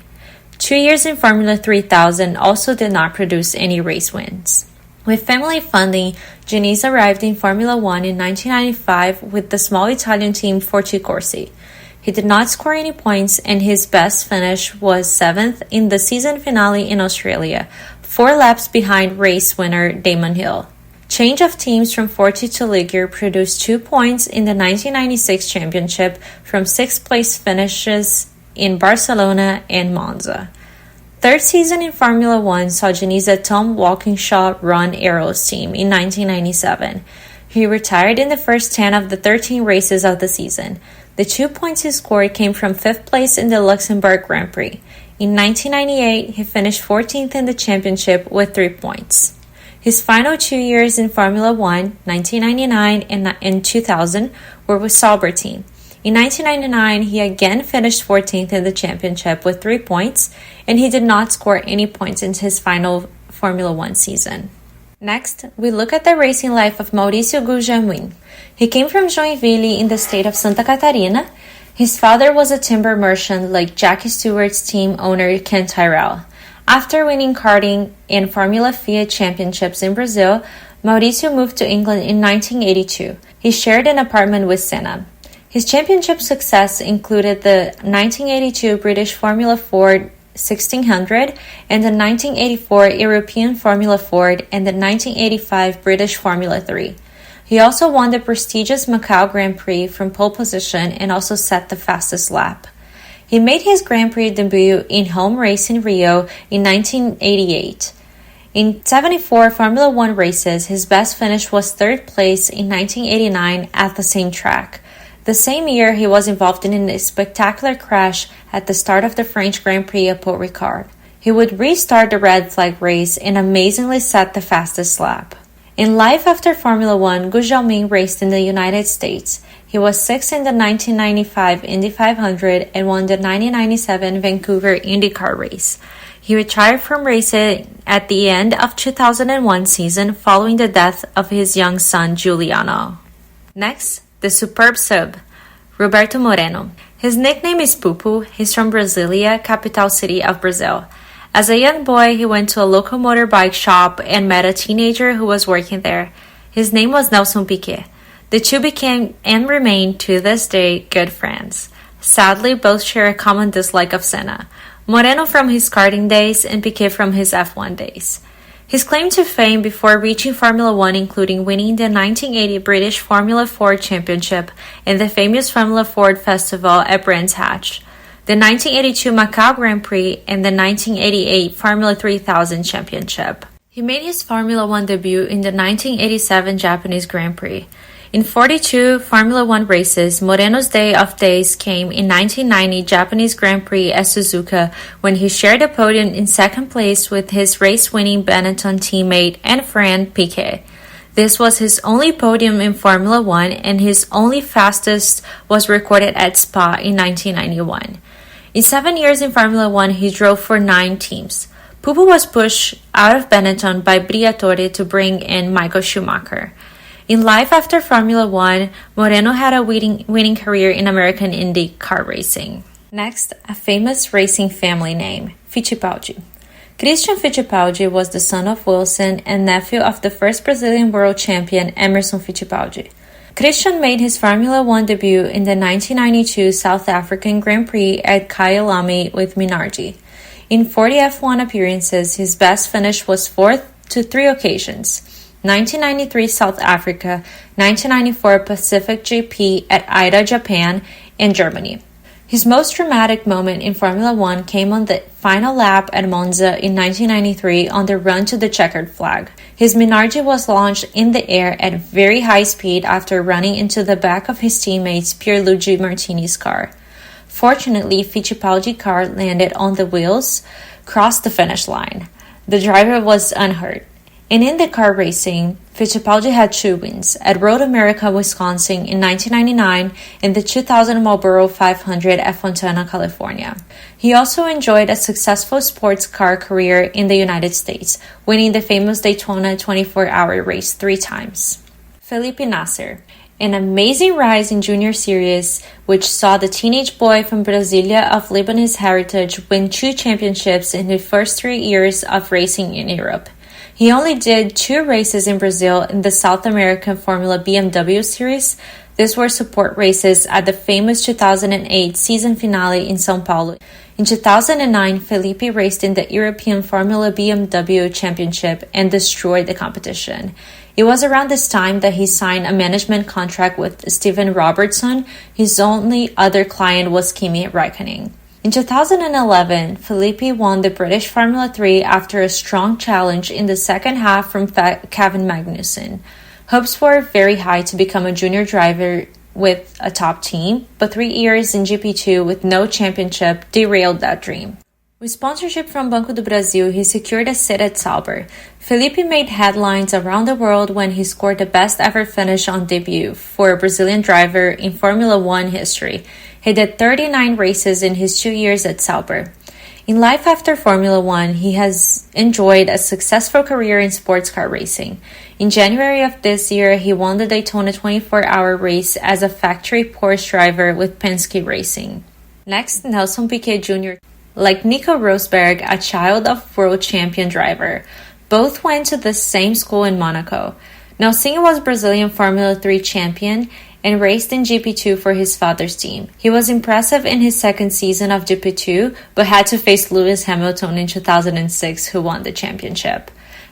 2 years in Formula 3000 also did not produce any race wins. With family funding, Diniz arrived in Formula 1 in 1995 with the small Italian team Forte Corsi. He did not score any points and his best finish was 7th in the season finale in Australia, 4 laps behind race winner Damon Hill. Change of teams from Forte to Ligier produced 2 points in the 1996 championship from 6th place finishes in Barcelona and Monza. Third season in Formula 1 saw Diniz at Tom Walkinshaw run Arrows team in 1997. He retired in the first 10 of the 13 races of the season. The 2 points he scored came from 5th place in the Luxembourg Grand Prix. In 1998, he finished 14th in the championship with 3 points. His final 2 years in Formula 1, 1999 and 2000, were with Sauber team. In 1999, he again finished 14th in the championship with 3 points, and he did not score any points in his final Formula 1 season. Next, we look at the racing life of Mauricio Gugelmin. He came from Joinville in the state of Santa Catarina. His father was a timber merchant like Jackie Stewart's team owner Ken Tyrrell. After winning karting and Formula Fiat championships in Brazil, Mauricio moved to England in 1982. He shared an apartment with Senna. His championship success included the 1982 British Formula Ford 1600 and the 1984 European Formula Ford and the 1985 British Formula 3. He also won the prestigious Macau Grand Prix from pole position and also set the fastest lap. He made his Grand Prix debut in home race in Rio in 1988. In 74 Formula One races, his best finish was third place in 1989 at the same track. The same year, he was involved in a spectacular crash at the start of the French Grand Prix at Paul Ricard. He would restart the red flag race and amazingly set the fastest lap. In life after Formula One, Gu Xiaoming raced in the United States. He was sixth in the 1995 Indy 500 and won the 1997 Vancouver IndyCar race. He retired from racing at the end of 2001 season following the death of his young son Giuliano. Next, the superb sub, Roberto Moreno. His nickname is Pupu. He's from Brasilia, capital city of Brazil. As a young boy, he went to a local motorbike shop and met a teenager who was working there. His name was Nelson Piquet. The two became and remain to this day good friends. Sadly, both share a common dislike of Senna. Moreno from his karting days and Piquet from his F1 days. His claim to fame before reaching Formula One including winning the 1980 British Formula Ford Championship and the famous Formula Ford Festival at Brands Hatch, the 1982 Macau Grand Prix, and the 1988 Formula 3000 Championship. He made his Formula One debut in the 1987 Japanese Grand Prix. In 42 Formula One races, Moreno's day of days came in 1990 Japanese Grand Prix at Suzuka when he shared the podium in second place with his race-winning Benetton teammate and friend Piquet. This was his only podium in Formula One, and his only fastest was recorded at Spa in 1991. In 7 years in Formula One, he drove for 9 teams. Pupu was pushed out of Benetton by Briatore to bring in Michael Schumacher. In life after Formula One, Moreno had a winning career in American Indy car racing. Next, a famous racing family name, Fittipaldi. Christian Fittipaldi was the son of Wilson and nephew of the first Brazilian world champion Emerson Fittipaldi. Christian made his Formula One debut in the 1992 South African Grand Prix at Kyalami with Minardi. In 40 F1 appearances, his best finish was fourth to 3 occasions. 1993 South Africa, 1994 Pacific GP at Ida, Japan, and Germany. His most dramatic moment in Formula One came on the final lap at Monza in 1993 on the run to the checkered flag. His Minardi was launched in the air at very high speed after running into the back of his teammates Pierluigi Martini's car. Fortunately, Fittipaldi's car landed on the wheels, crossed the finish line. The driver was unhurt. In IndyCar racing, Fittipaldi had 2 wins, at Road America, Wisconsin in 1999 and the 2000 Marlboro 500 at Fontana, California. He also enjoyed a successful sports car career in the United States, winning the famous Daytona 24-hour race 3 times. Felipe Nasir, an amazing rise in junior series, which saw the teenage boy from Brasilia of Lebanese heritage win 2 championships in his first 3 years of racing in Europe. He only did 2 races in Brazil in the South American Formula BMW Series. These were support races at the famous 2008 season finale in São Paulo. In 2009, Felipe raced in the European Formula BMW Championship and destroyed the competition. It was around this time that he signed a management contract with Steven Robertson. His only other client was Kimi Räikkönen. In 2011, Felipe won the British Formula 3 after a strong challenge in the second half from Kevin Magnussen. Hopes were very high to become a junior driver with a top team, but 3 years in GP2 with no championship derailed that dream. With sponsorship from Banco do Brasil, he secured a seat at Sauber. Felipe made headlines around the world when he scored the best ever finish on debut for a Brazilian driver in Formula One history. He did 39 races in his 2 years at Sauber. In life after Formula One, he has enjoyed a successful career in sports car racing. In January of this year, he won the Daytona 24-hour race as a factory Porsche driver with Penske Racing. Next, Nelson Piquet Jr. Like Nico Rosberg, a child of world champion driver. Both went to the same school in Monaco. Nelson was Brazilian Formula 3 champion and raced in GP2 for his father's team. He was impressive in his second season of GP2, but had to face Lewis Hamilton in 2006, who won the championship.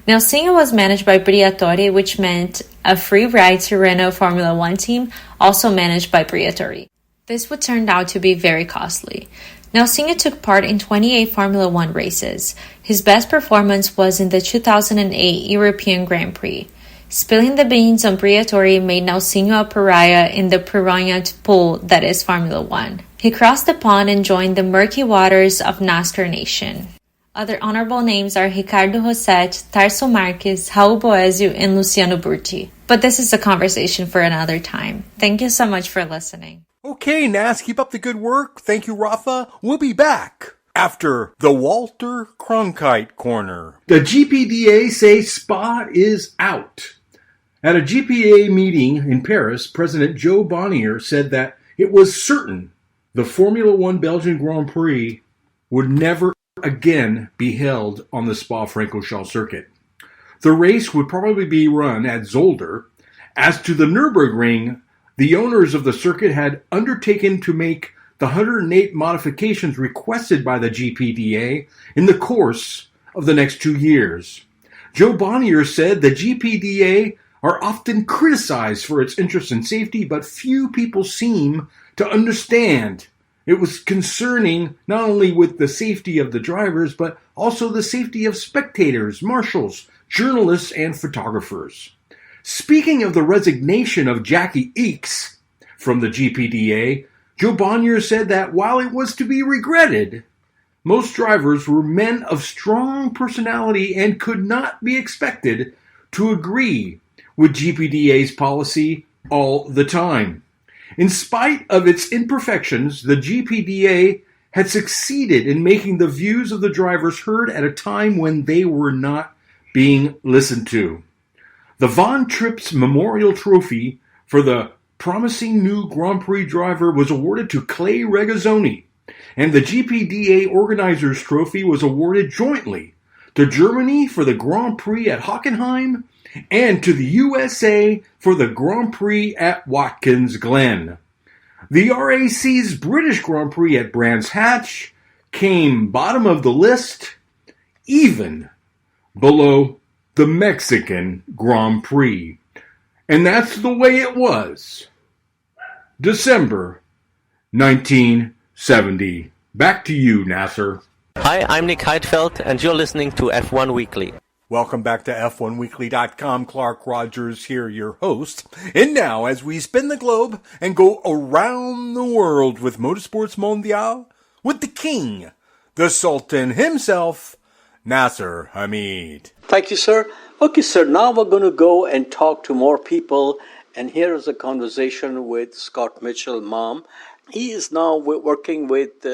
Nelsinho was managed by Briatore, which meant a free ride to Renault Formula One team, also managed by Briatore. This would turn out to be very costly. Nelsinho took part in 28 Formula One races. His best performance was in the 2008 European Grand Prix. Spilling the beans on Briatore made Nelsinho a pariah in the Piranha pool that is Formula One. He crossed the pond and joined the murky waters of Nasir Nation. Other honorable names are Ricardo Rosset, Tarso Marques, Raul Boesio, and Luciano Burti. But this is a conversation for another time. Thank you so much for listening. Okay, Nas, keep up the good work. Thank you, Rafa. We'll be back after the Walter Cronkite Corner. The GPDA say Spa is out. At a GPDA meeting in Paris, President Joe Bonnier said that it was certain the Formula One Belgian Grand Prix would never again be held on the Spa-Francorchamps circuit. The race would probably be run at Zolder. As to the Nürburgring, the owners of the circuit had undertaken to make the 108 modifications requested by the GPDA in the course of the next 2 years. Joe Bonnier said the GPDA are often criticized for its interest in safety, but few people seem to understand it was concerning not only with the safety of the drivers, but also the safety of spectators, marshals, journalists, and photographers. Speaking of the resignation of Jackie Ickx from the GPDA, Joe Bonnier said that while it was to be regretted, most drivers were men of strong personality and could not be expected to agree with GPDA's policy all the time. In spite of its imperfections, the GPDA had succeeded in making the views of the drivers heard at a time when they were not being listened to. The Von Trips Memorial Trophy for the promising new Grand Prix driver was awarded to Clay Regazzoni, and the GPDA Organizers Trophy was awarded jointly to Germany for the Grand Prix at Hockenheim and to the USA for the Grand Prix at Watkins Glen. The RAC's British Grand Prix at Brands Hatch came bottom of the list, even below the Mexican Grand Prix. And that's the way it was. December 1970. Back to you, Nasir. Hi, I'm Nick Heidfeld, and you're listening to F1 Weekly. Welcome back to F1Weekly.com. Clark Rogers here, your host. And now, as we spin the globe and go around the world with Motorsports Mondial, with the king, the Sultan himself, Nasir Hamid. Thank you, sir. Okay, sir, now we're going to go and talk to more people. And here is a conversation with Scott Mitchell, Mom. He is now working with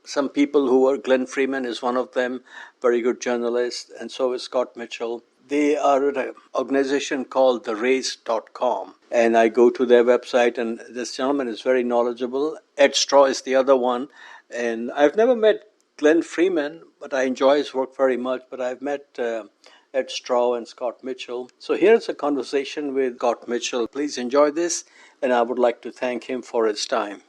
some people who are, Glenn Freeman is one of them, very good journalist, and so is Scott Mitchell. They are at an organization called therace.com, and I go to their website, and this gentleman is very knowledgeable. Ed Straw is the other one, and I've never met Glenn Freeman, but I enjoy his work very much, but I've met Ed Straw and Scott Mitchell. So here's a conversation with Scott Mitchell. Please enjoy this, and I would like to thank him for his time.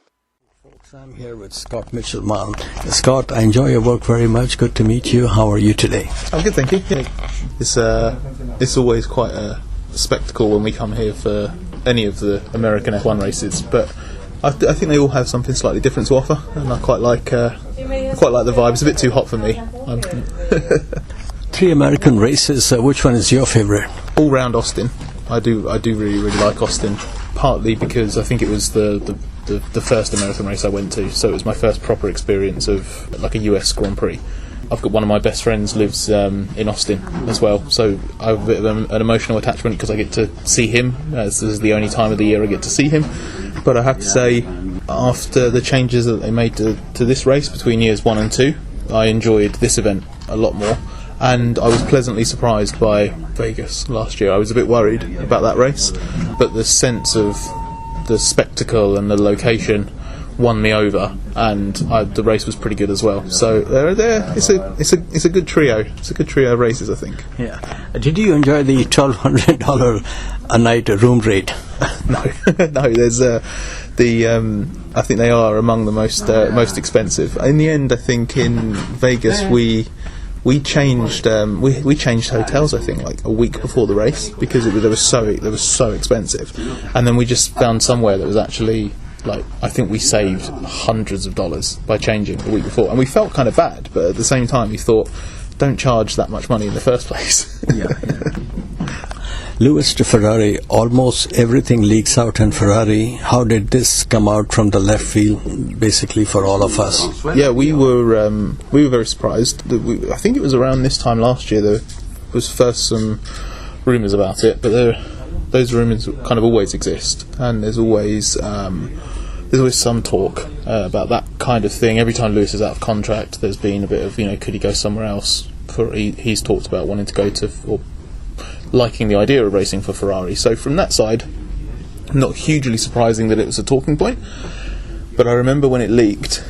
Folks, I'm here with Scott Mitchell, Mom. Scott, I enjoy your work very much. Good to meet you. How are you today? I'm good, thank you. Yeah. It's always quite a spectacle when we come here for any of the American F1 races, but I think they all have something slightly different to offer, and I quite like the vibe. It's a bit too hot for me. 3 American races. Which one is your favorite? All round Austin. I do really like Austin. Partly because I think it was the first American race I went to, so it was my first proper experience of like a US Grand Prix. I've got one of my best friends lives in Austin as well, so I have a bit of an emotional attachment because I get to see him. This is the only time of the year I get to see him. But I have to say, after the changes that they made to this race between years 1 and 2, I enjoyed this event a lot more. And I was pleasantly surprised by Vegas last year. I was a bit worried about that race, but the sense of the spectacle and the location won me over, and the race was pretty good as well. So it's a good trio. It's a good trio of races, I think. Yeah. Did you enjoy the $1,200 a night room rate? No, no. There's I think they are among the most expensive. In the end, I think in Vegas we changed we changed hotels. I think like a week before the race because they were so expensive, and then we just found somewhere that was actually like I think we saved hundreds of dollars by changing the week before, and we felt kind of bad, but at the same time we thought, don't charge that much money in the first place. Yeah. Lewis to Ferrari, almost everything leaks out in Ferrari. How did this come out from the left field, basically for all of us? Yeah, we were very surprised. I think it was around this time last year there was first some rumours about it, but those rumours kind of always exist, and there's always some talk about that kind of thing. Every time Lewis is out of contract, there's been a bit of, could he go somewhere else? He's talked about wanting to go to, or liking the idea of racing for Ferrari. So from that side, not hugely surprising that it was a talking point. But I remember when it leaked,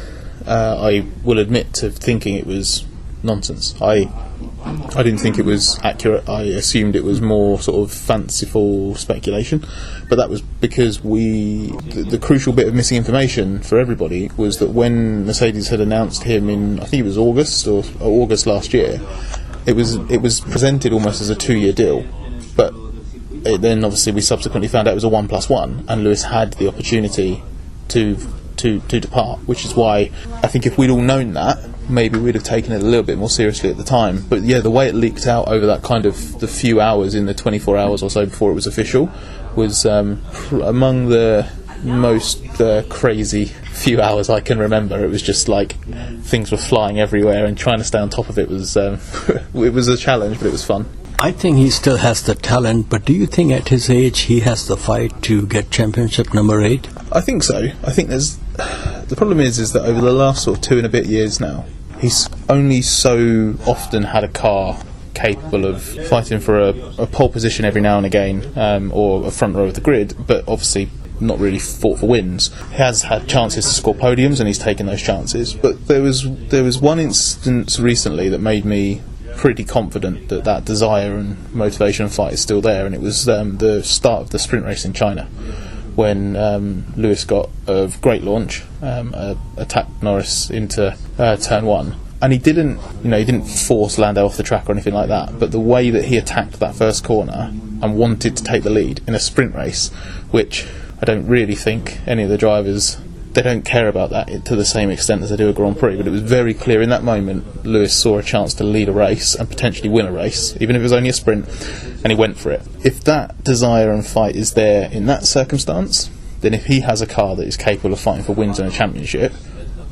I will admit to thinking it was nonsense. I didn't think it was accurate. I assumed it was more sort of fanciful speculation, but that was because the crucial bit of missing information for everybody was that when Mercedes had announced him in, I think it was August or August last year, it was presented almost as a 2-year deal, but then obviously we subsequently found out it was a 1+1, and Lewis had the opportunity to depart, which is why I think if we'd all known that, maybe we'd have taken it a little bit more seriously at the time. But yeah, the way it leaked out over that kind of the few hours in the 24 hours or so before it was official was among the most crazy few hours I can remember. It was just like things were flying everywhere, and trying to stay on top of it was it was a challenge, but it was fun. I think he still has the talent, but do you think at his age he has the fight to get championship number 8? I think so. I think the problem is that over the last sort of 2 and a bit years now, he's only so often had a car capable of fighting for a pole position every now and again, or a front row of the grid, but obviously not really fought for wins. He has had chances to score podiums, and he's taken those chances. But there was one instance recently that made me pretty confident that desire and motivation and fight is still there, and it was the start of the sprint race in China, when Lewis got a great launch, attacked Norris into turn 1, and he didn't force Lando off the track or anything like that, but the way that he attacked that first corner and wanted to take the lead in a sprint race, which I don't really think any of the drivers, they don't care about that to the same extent as they do a Grand Prix, but it was very clear in that moment Lewis saw a chance to lead a race and potentially win a race, even if it was only a sprint, and he went for it. If that desire and fight is there in that circumstance, then if he has a car that is capable of fighting for wins in a championship,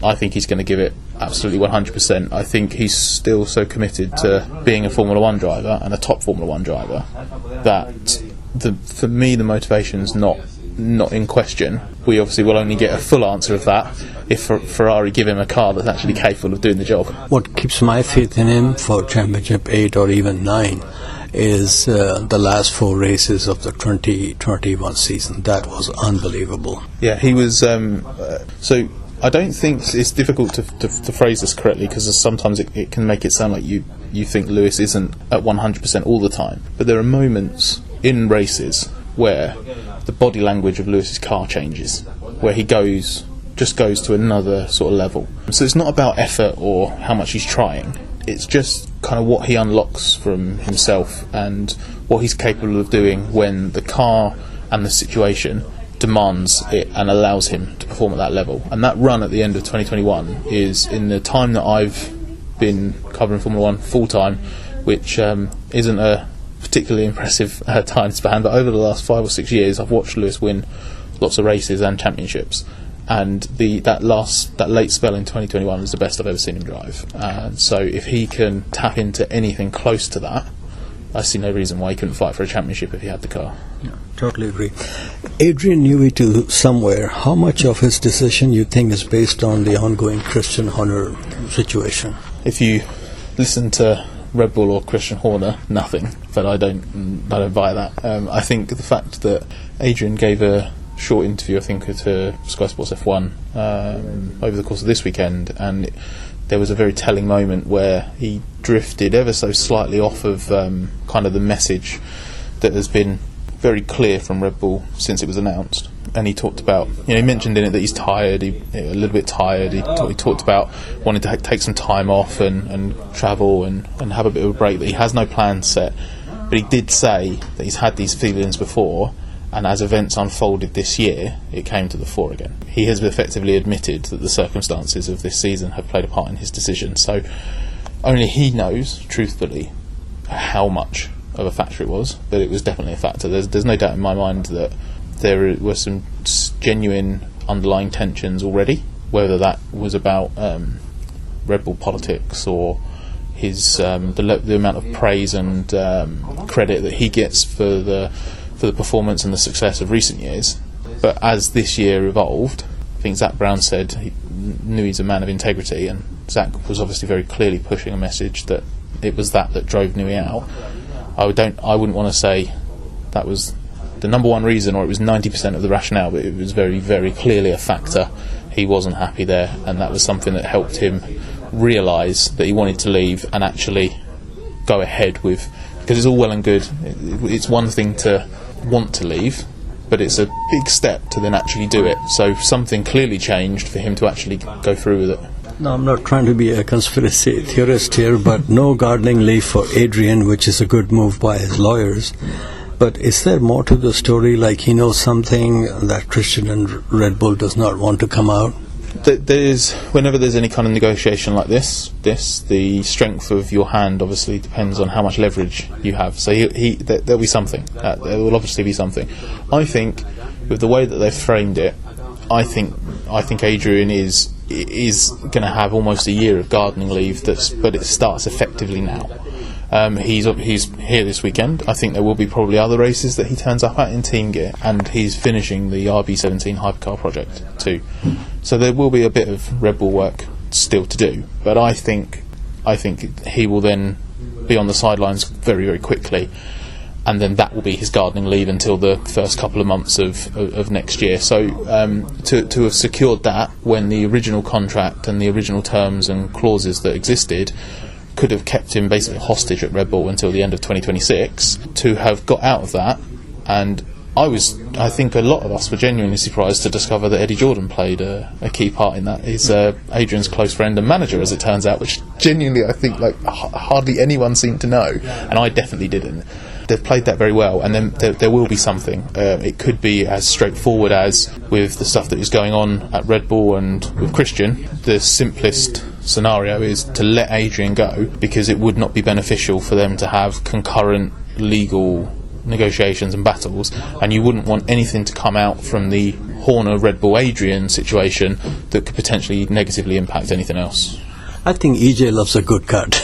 I think he's going to give it absolutely 100%. I think he's still so committed to being a Formula 1 driver, and a top Formula 1 driver, that for me the motivation's not in question. We obviously will only get a full answer of that if Ferrari give him a car that's actually capable of doing the job. What keeps my faith in him for Championship 8 or even 9 is the last 4 races of the 2021 season. That was unbelievable. Yeah, he was... so I don't think it's difficult to phrase this correctly, because sometimes it can make it sound like you think Lewis isn't at 100% all the time. But there are moments in races where the body language of Lewis's car changes, where he just goes to another sort of level. So it's not about effort or how much he's trying, it's just kind of what he unlocks from himself and what he's capable of doing when the car and the situation demands it and allows him to perform at that level. And that run at the end of 2021 is, in the time that I've been covering Formula 1 full time, which isn't a particularly impressive time span, but over the last 5 or 6 years I've watched Lewis win lots of races and championships, and that late spell in 2021 was the best I've ever seen him drive. So if he can tap into anything close to that, I see no reason why he couldn't fight for a championship if he had the car. Yeah, totally agree. Adrian Newey to somewhere, how much of his decision you think is based on the ongoing Christian Horner situation? If you listen to Red Bull or Christian Horner, nothing, but I don't buy that. I think the fact that Adrian gave a short interview, I think, to Sky Sports F1 over the course of this weekend, and there was a very telling moment where he drifted ever so slightly off of kind of the message that has been very clear from Red Bull since it was announced. And he talked about, he mentioned in it that he's tired, a little bit tired. He talked about wanting to take some time off and travel and have a bit of a break, that he has no plans set. But he did say that he's had these feelings before, and as events unfolded this year, it came to the fore again. He has effectively admitted that the circumstances of this season have played a part in his decision. So only he knows, truthfully, how much of a factor it was, but it was definitely a factor. There's no doubt in my mind that there were some genuine underlying tensions already, whether that was about Red Bull politics or his the amount of praise and credit that he gets for the performance and the success of recent years. But as this year evolved, I think Zak Brown said he knew he's a man of integrity, and Zak was obviously very clearly pushing a message that it was that drove Newey out. I wouldn't want to say that was the number one reason, or it was 90% of the rationale, but it was very, very clearly a factor. He wasn't happy there, and that was something that helped him realise that he wanted to leave and actually go ahead with, because it's all well and good. It's one thing to want to leave, but it's a big step to then actually do it. So something clearly changed for him to actually go through with it. No, I'm not trying to be a conspiracy theorist here, but no gardening leave for Adrian, which is a good move by his lawyers. But is there more to the story, like he knows something that Christian and Red Bull does not want to come out? Whenever there's any kind of negotiation like this, the strength of your hand obviously depends on how much leverage you have. So there'll be something. There will obviously be something. I think with the way that they've framed it, I think Adrian is going to have almost a year of gardening leave. But it starts effectively now. He's here this weekend. I think there will be probably other races that he turns up at in team gear, and he's finishing the RB17 hypercar project too. So there will be a bit of Red Bull work still to do, but I think he will then be on the sidelines very, very quickly, and then that will be his gardening leave until the first couple of months of next year. So to have secured that when the original contract and the original terms and clauses that existed could have kept him basically hostage at Red Bull until the end of 2026, to have got out of that. And I think a lot of us were genuinely surprised to discover that Eddie Jordan played a key part in that. He's Adrian's close friend and manager, as it turns out, which genuinely I think hardly anyone seemed to know, and I definitely didn't. They've played that very well, and then there will be something. It could be as straightforward as with the stuff that is going on at Red Bull and with Christian. The simplest scenario is to let Adrian go, because it would not be beneficial for them to have concurrent legal negotiations and battles, and you wouldn't want anything to come out from the Horner Red Bull Adrian situation that could potentially negatively impact anything else. I think EJ loves a good cut.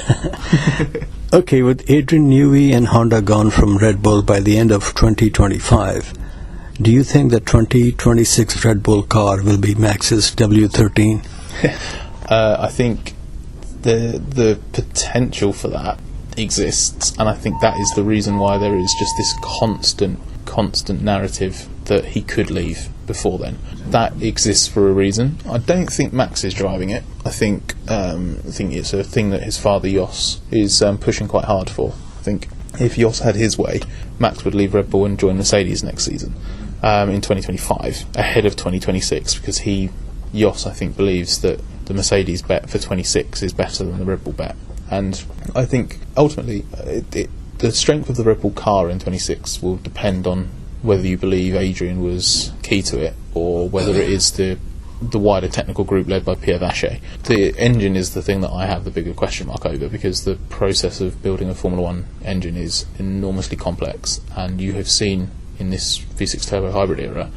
Okay, with Adrian Newey and Honda gone from Red Bull by the end of 2025, do you think the 2026 Red Bull car will be Max's W13? I think the potential for that exists, and I think that is the reason why there is just this constant narrative that he could leave before then. That exists for a reason. I don't think Max is driving it. I think it's a thing that his father Jos is pushing quite hard for. I think if Jos had his way, Max would leave Red Bull and join Mercedes next season in 2025 ahead of 2026, because Jos I think believes that the Mercedes bet for 26 is better than the Red Bull bet. And I think ultimately the strength of the Red Bull car in 26 will depend on whether you believe Adrian was key to it, or whether it is the wider technical group led by Pierre Vacher. The engine is the thing that I have the bigger question mark over, because the process of building a Formula 1 engine is enormously complex, and you have seen in this V6 turbo hybrid era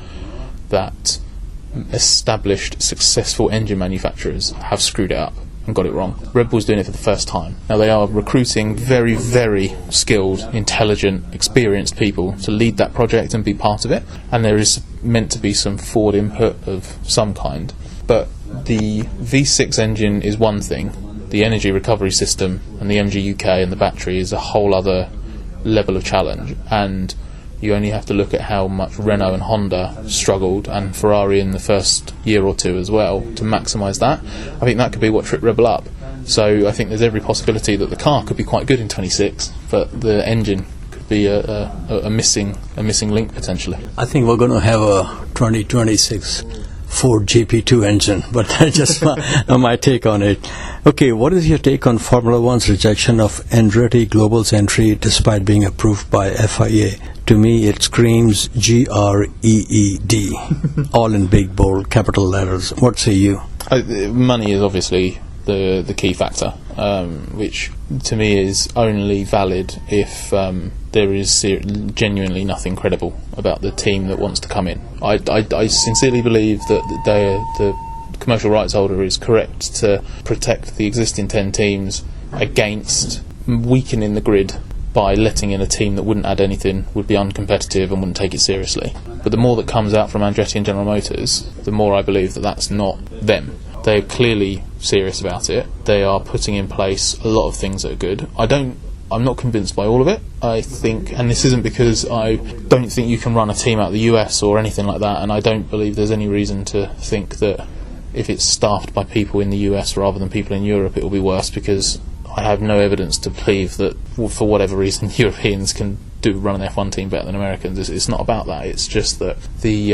that established successful engine manufacturers have screwed it up and got it wrong. Red Bull's doing it for the first time. Now they are recruiting very, very skilled, intelligent, experienced people to lead that project and be part of it, and there is meant to be some forward input of some kind. But the V6 engine is one thing, the energy recovery system and the MG UK and the battery is a whole other level of challenge, and you only have to look at how much Renault and Honda struggled, and Ferrari in the first year or two as well, to maximise that. I think that could be what tripped Red Bull up. So I think there's every possibility that the car could be quite good in 26, but the engine could be a missing link potentially. I think we're going to have a 2026 Ford GP2 engine, but that's just my take on it. Okay, what is your take on Formula One's rejection of Andretti Global's entry despite being approved by FIA? To me, it screams GREED, all in big, bold, capital letters. What say you? Money is obviously the key factor, which to me is only valid if there is genuinely nothing credible about the team that wants to come in. I sincerely believe that the commercial rights holder is correct to protect the existing 10 teams against weakening the grid by letting in a team that wouldn't add anything, would be uncompetitive and wouldn't take it seriously. But the more that comes out from Andretti and General Motors, the more I believe that that's not them. They're clearly serious about it. They are putting in place a lot of things that are good. I'm not convinced by all of it. I think, and this isn't because I don't think you can run a team out of the US or anything like that, and I don't believe there's any reason to think that if it's staffed by people in the US rather than people in Europe, it will be worse, because I have no evidence to believe that for whatever reason Europeans can run an F1 team better than Americans. It's not about that. It's just that the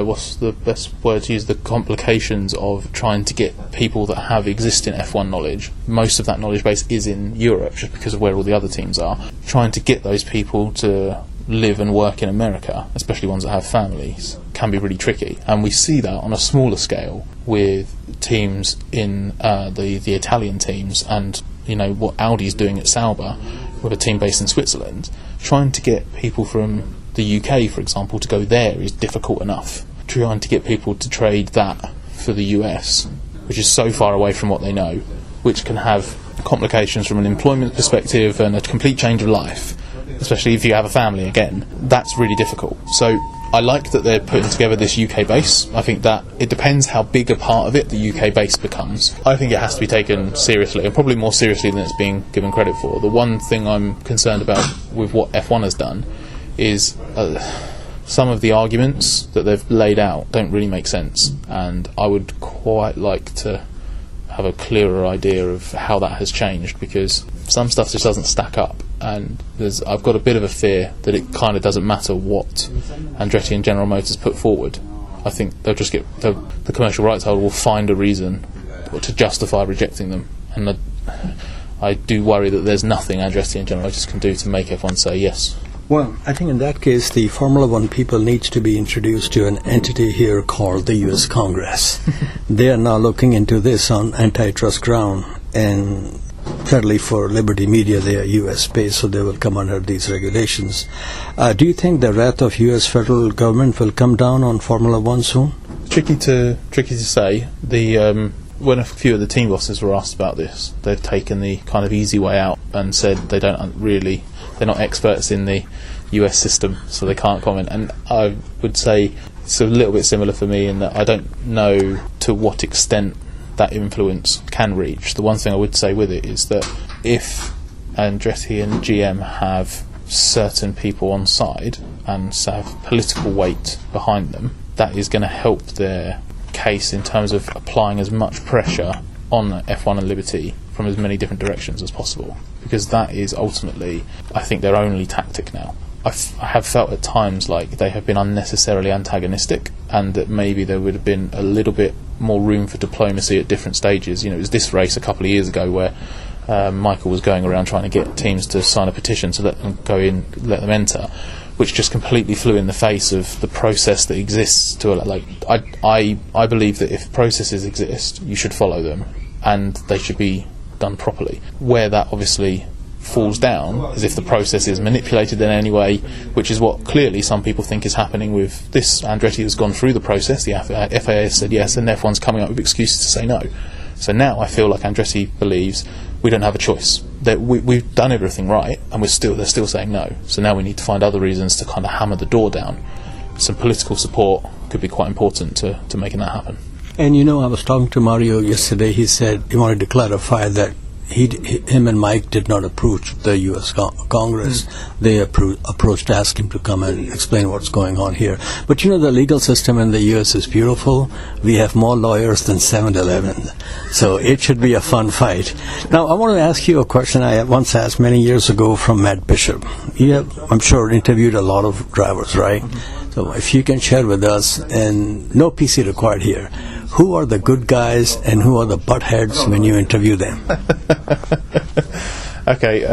what's the best word to use, the complications of trying to get people that have existing F1 knowledge, most of that knowledge base is in Europe just because of where all the other teams are, trying to get those people to live and work in America, especially ones that have families, can be really tricky. And we see that on a smaller scale with teams in the Italian teams, and what Audi's doing at Sauber with a team based in Switzerland. Trying to get people from the UK, for example, to go there is difficult enough. Trying to get people to trade that for the US, which is so far away from what they know, which can have complications from an employment perspective and a complete change of life, especially if you have a family again, that's really difficult. So I like that they're putting together this UK base. I think that it depends how big a part of it the UK base becomes. I think it has to be taken seriously, and probably more seriously than it's being given credit for. The one thing I'm concerned about with what F1 has done is some of the arguments that they've laid out don't really make sense, and I would quite like to have a clearer idea of how that has changed, because some stuff just doesn't stack up, and I've got a bit of a fear that it kind of doesn't matter what Andretti and General Motors put forward. I think they'll just get the commercial rights holder will find a reason to justify rejecting them, and I do worry that there's nothing Andretti and General Motors can do to make F1 say yes. Well, I think in that case, the Formula One people needs to be introduced to an entity here called the U.S. Congress. They are now looking into this on antitrust ground, and sadly for Liberty Media, they are U.S.-based, so they will come under these regulations. Do you think the wrath of U.S. federal government will come down on Formula One soon? Tricky to say. When a few of the team bosses were asked about this, they've taken the kind of easy way out and said they're not experts in the US system, so they can't comment. And I would say it's a little bit similar for me in that I don't know to what extent that influence can reach. The one thing I would say with it is that if Andretti and GM have certain people on side and have political weight behind them, that is going to help their case in terms of applying as much pressure on F1 and Liberty from as many different directions as possible, because that is ultimately, I think, their only tactic now. I have felt at times like they have been unnecessarily antagonistic, and that maybe there would have been a little bit more room for diplomacy at different stages. It was this race a couple of years ago where Michael was going around trying to get teams to sign a petition to let them go in, let them enter, which just completely flew in the face of the process that exists. I believe that if processes exist, you should follow them, and they should be done properly. Where that obviously falls down is if the process is manipulated in any way, which is what clearly some people think is happening with this. Andretti has gone through the process, the FIA has said yes, and F1's coming up with excuses to say no. So now I feel like Andretti believes we don't have a choice. That we've done everything right, and they're still saying no. So now we need to find other reasons to kind of hammer the door down. Some political support could be quite important to making that happen. And I was talking to Mario yesterday. He said he wanted to clarify that him and Mike did not approach the U.S. Congress. They approached, asked him to come and explain what's going on here. But you know, the legal system in the U.S. is beautiful. We have more lawyers than 7-Eleven. So it should be a fun fight. Now, I want to ask you a question I once asked many years ago from Matt Bishop. You have, I'm sure, interviewed a lot of drivers, right? So if you can share with us, and no PC required here, who are the good guys and who are the buttheads when you interview them? Okay,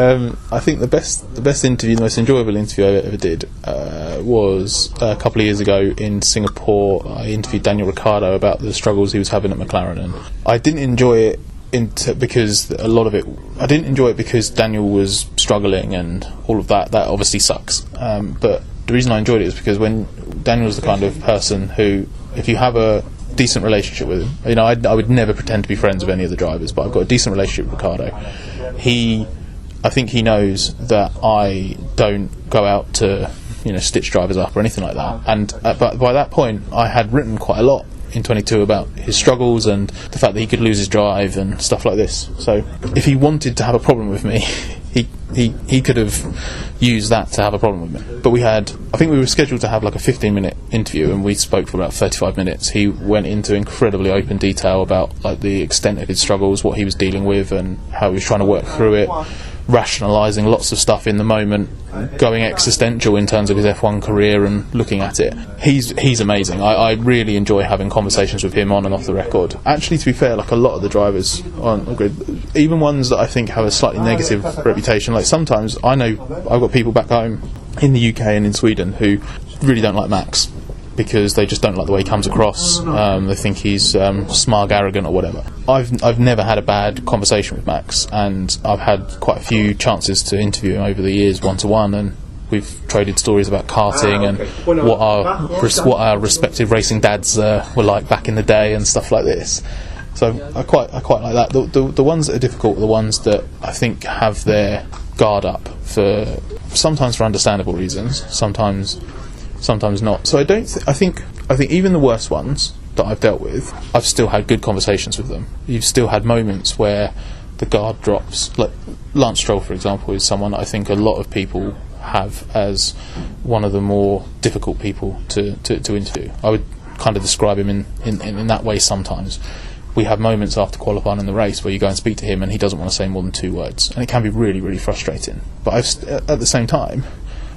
I think the best interview, the most enjoyable interview I ever did was a couple of years ago in Singapore. I interviewed Daniel Ricciardo about the struggles he was having at McLaren, and I didn't enjoy it because a lot of it. I didn't enjoy it because Daniel was struggling and all of that. That obviously sucks. But the reason I enjoyed it is because when Daniel's the kind of person who, if you have a decent relationship with him, you know, I would never pretend to be friends with any of the drivers, but I've got a decent relationship with Ricciardo. I think he knows that I don't go out to, you know, stitch drivers up or anything like that. And but by that point, I had written quite a lot in 22 about his struggles and the fact that he could lose his drive and stuff like this. So if he wanted to have a problem with me, he could have used that to have a problem with me. But I think we were scheduled to have like a 15-minute interview, and we spoke for about 35 minutes. He went into incredibly open detail about like the extent of his struggles, what he was dealing with, and how he was trying to work through it, rationalising lots of stuff in the moment, going existential in terms of his F1 career and looking at it. He's amazing. I really enjoy having conversations with him on and off the record. Actually, to be fair, like a lot of the drivers on the grid, even ones that I think have a slightly negative reputation, like sometimes I know I've got people back home in the UK and in Sweden who really don't like Max because they just don't like the way he comes across. They think he's smug, arrogant, or whatever. I've never had a bad conversation with Max, and I've had quite a few chances to interview him over the years, one-to-one, and we've traded stories about karting and what our respective racing dads were like back in the day and stuff like this. So I quite like that. The ones that are difficult are the ones that I think have their guard up sometimes for understandable reasons, sometimes not. So I think even the worst ones that I've dealt with, I've still had good conversations with them. You've still had moments where the guard drops. Like Lance Stroll, for example, is someone I think a lot of people have as one of the more difficult people to interview. I would kind of describe him in that way sometimes. We have moments after qualifying in the race where you go and speak to him and he doesn't want to say more than 2 words, and it can be really, really frustrating. But at the same time,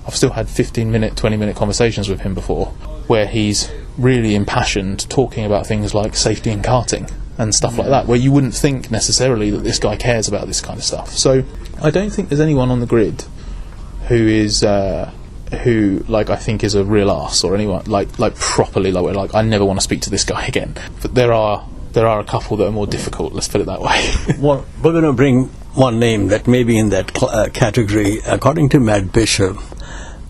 I've still had 15-minute, 20-minute conversations with him before where he's really impassioned talking about things like safety in karting and stuff like that, where you wouldn't think necessarily that this guy cares about this kind of stuff. So I don't think there's anyone on the grid who I think is a real arse, or anyone like properly like I never want to speak to this guy again. But there are a couple that are more difficult, let's put it that way. Well, we're going to bring one name that may be in that category. According to Matt Bishop,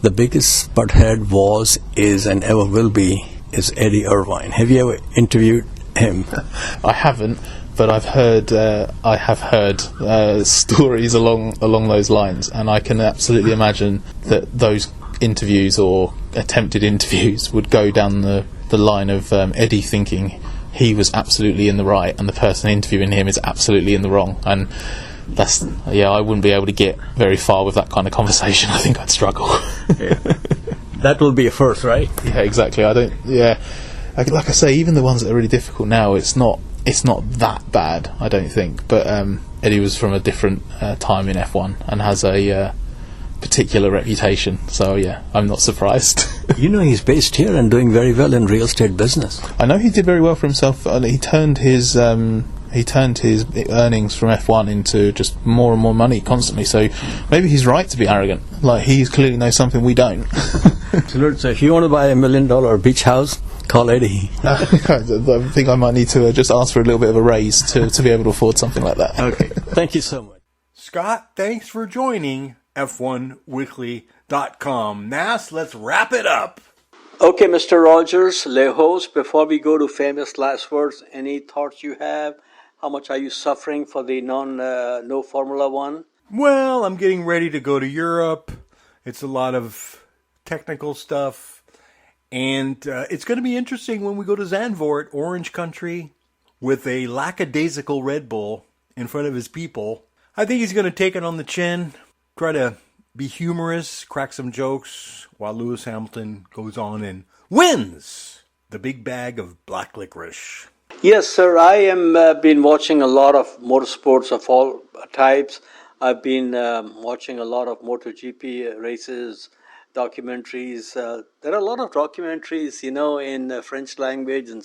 the biggest butthead was, is, and ever will be is Eddie Irvine. Have you ever interviewed him? I haven't, but I have heard stories along those lines, and I can absolutely imagine that those interviews or attempted interviews would go down the line of Eddie thinking he was absolutely in the right and the person interviewing him is absolutely in the wrong, and I wouldn't be able to get very far with that kind of conversation. I think I'd struggle. Yeah. That will be a first, right? Yeah, exactly. Like I say, even the ones that are really difficult now, it's not that bad, I don't think. But Eddie was from a different time in F1 and has a particular reputation, so yeah, I'm not surprised. You know, he's based here and doing very well in real estate business. I know he did very well for himself. He turned his earnings from F1 into just more and more money constantly, so maybe he's right to be arrogant. Like, he clearly knows something we don't. So if you want to buy $1 million beach house, call Eddie. I think I might need to just ask for a little bit of a raise to be able to afford something like that. Okay, thank you so much. Scott, thanks for joining F1Weekly.com. Nas, let's wrap it up. Okay, Mr. Rogers, le host, before we go to famous last words, any thoughts you have? How much are you suffering for the no Formula One? Well, I'm getting ready to go to Europe. It's a lot of technical stuff. And it's going to be interesting when we go to Zandvoort, Orange Country, with a lackadaisical Red Bull in front of his people. I think he's going to take it on the chin, try to be humorous, crack some jokes, while Lewis Hamilton goes on and wins the big bag of black licorice. Yes, sir. I am been watching a lot of motorsports of all types. I've been watching a lot of MotoGP races, documentaries. There are a lot of documentaries, in French language and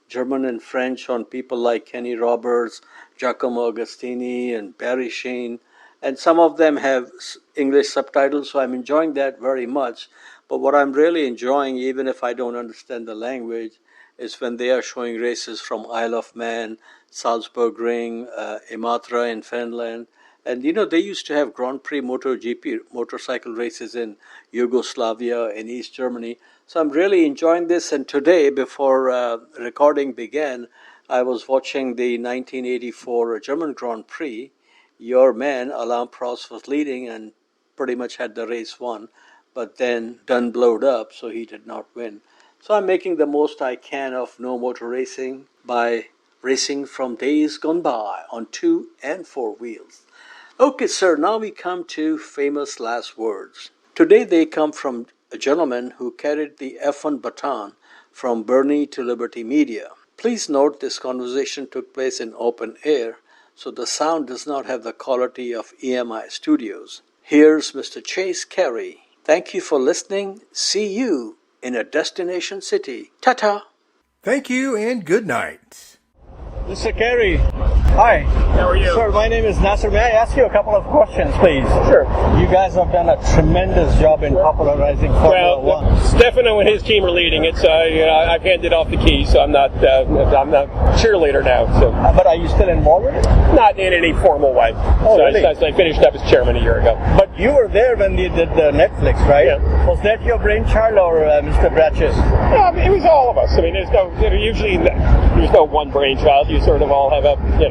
German and French on people like Kenny Roberts, Giacomo Agostini, and Barry Sheen. And some of them have English subtitles, so I'm enjoying that very much. But what I'm really enjoying, even if I don't understand the language, is when they are showing races from Isle of Man, Salzburg Ring, Imatra in Finland. And, they used to have Grand Prix MotoGP motorcycle races in Yugoslavia and East Germany. So I'm really enjoying this. And today, before recording began, I was watching the 1984 German Grand Prix. Your man, Alain Prost, was leading and pretty much had the race won. But then Dunn blowed up, so he did not win. So I'm making the most I can of no motor racing by racing from days gone by on 2 and 4 wheels. Okay, sir, now we come to famous last words. Today they come from a gentleman who carried the F1 baton from Bernie to Liberty Media. Please note this conversation took place in open air, so the sound does not have the quality of EMI Studios. Here's Mr. Chase Carey. Thank you for listening. See you in a destination city. Ta-ta! Thank you and good night. Mr. Carey, hi. How are you? Sir, my name is Nasir. May I ask you a couple of questions, please? Sure. You guys have done a tremendous job in popularizing Formula One. Stefano and his team are leading it, so I've handed off the keys, so I'm not cheerleader now. So. But are you still involved with it? Not in any formal way. Oh, so really? I finished up as chairman a year ago. But you were there when they did the Netflix, right? Yeah. Was that your brainchild or Mr. Gracias? It was all of us. I mean, there's no one brainchild. You sort of all have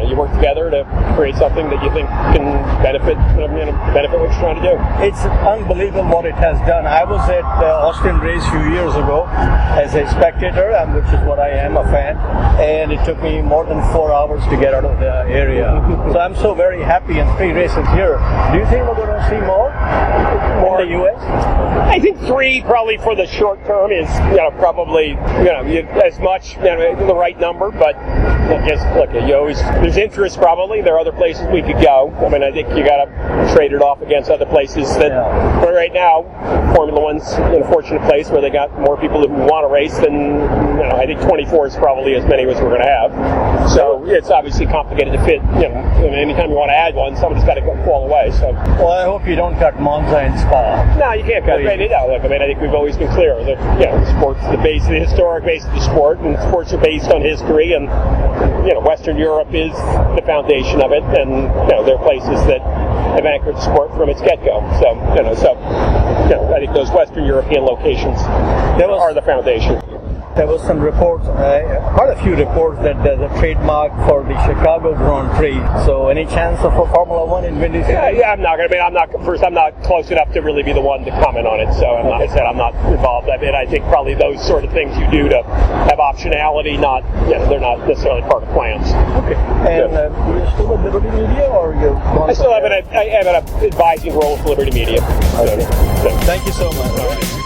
you work together to create something that you think can benefit what you're trying to do. It's unbelievable what it has done. I was at Austin race a few years ago as a spectator, which is what I am, a fan, and it took me more than 4 hours to get out of the area. So I'm so very happy and 3 races here. Do you think we're going to see more in the U.S.? I think 3 probably for the short term is probably as much the right number, but just look, there's interest probably. There are other places we could go. I mean, I think you got to trade it off against other places but right now, Formula One's in a fortunate place where they got more people who want to race than, I think 24 is probably as many as we're going to have. So it's obviously complicated to fit, anytime you want to add one, somebody's got to fall away. So. Well, I hope you don't cut Monza and Spa. No, you can't cut it. I think we've always been clear that, the sport's the historic base of the sport, and sports are based on history, and, Western Europe is the foundation of it, and, there are places that have anchored the sport from its get-go. So, I think those Western European locations are the foundation. There was some reports, quite a few reports that there's a trademark for the Chicago Grand Prix. So, any chance of a Formula One in Windy City? Yeah, I'm not close enough to really be the one to comment on it. So, I'm not involved. I think probably those sort of things you do to have optionality, they're not necessarily part of plans. Okay. And you're still at Liberty Media, or you're? I still have an advising role with Liberty Media. Okay. Thank you so much.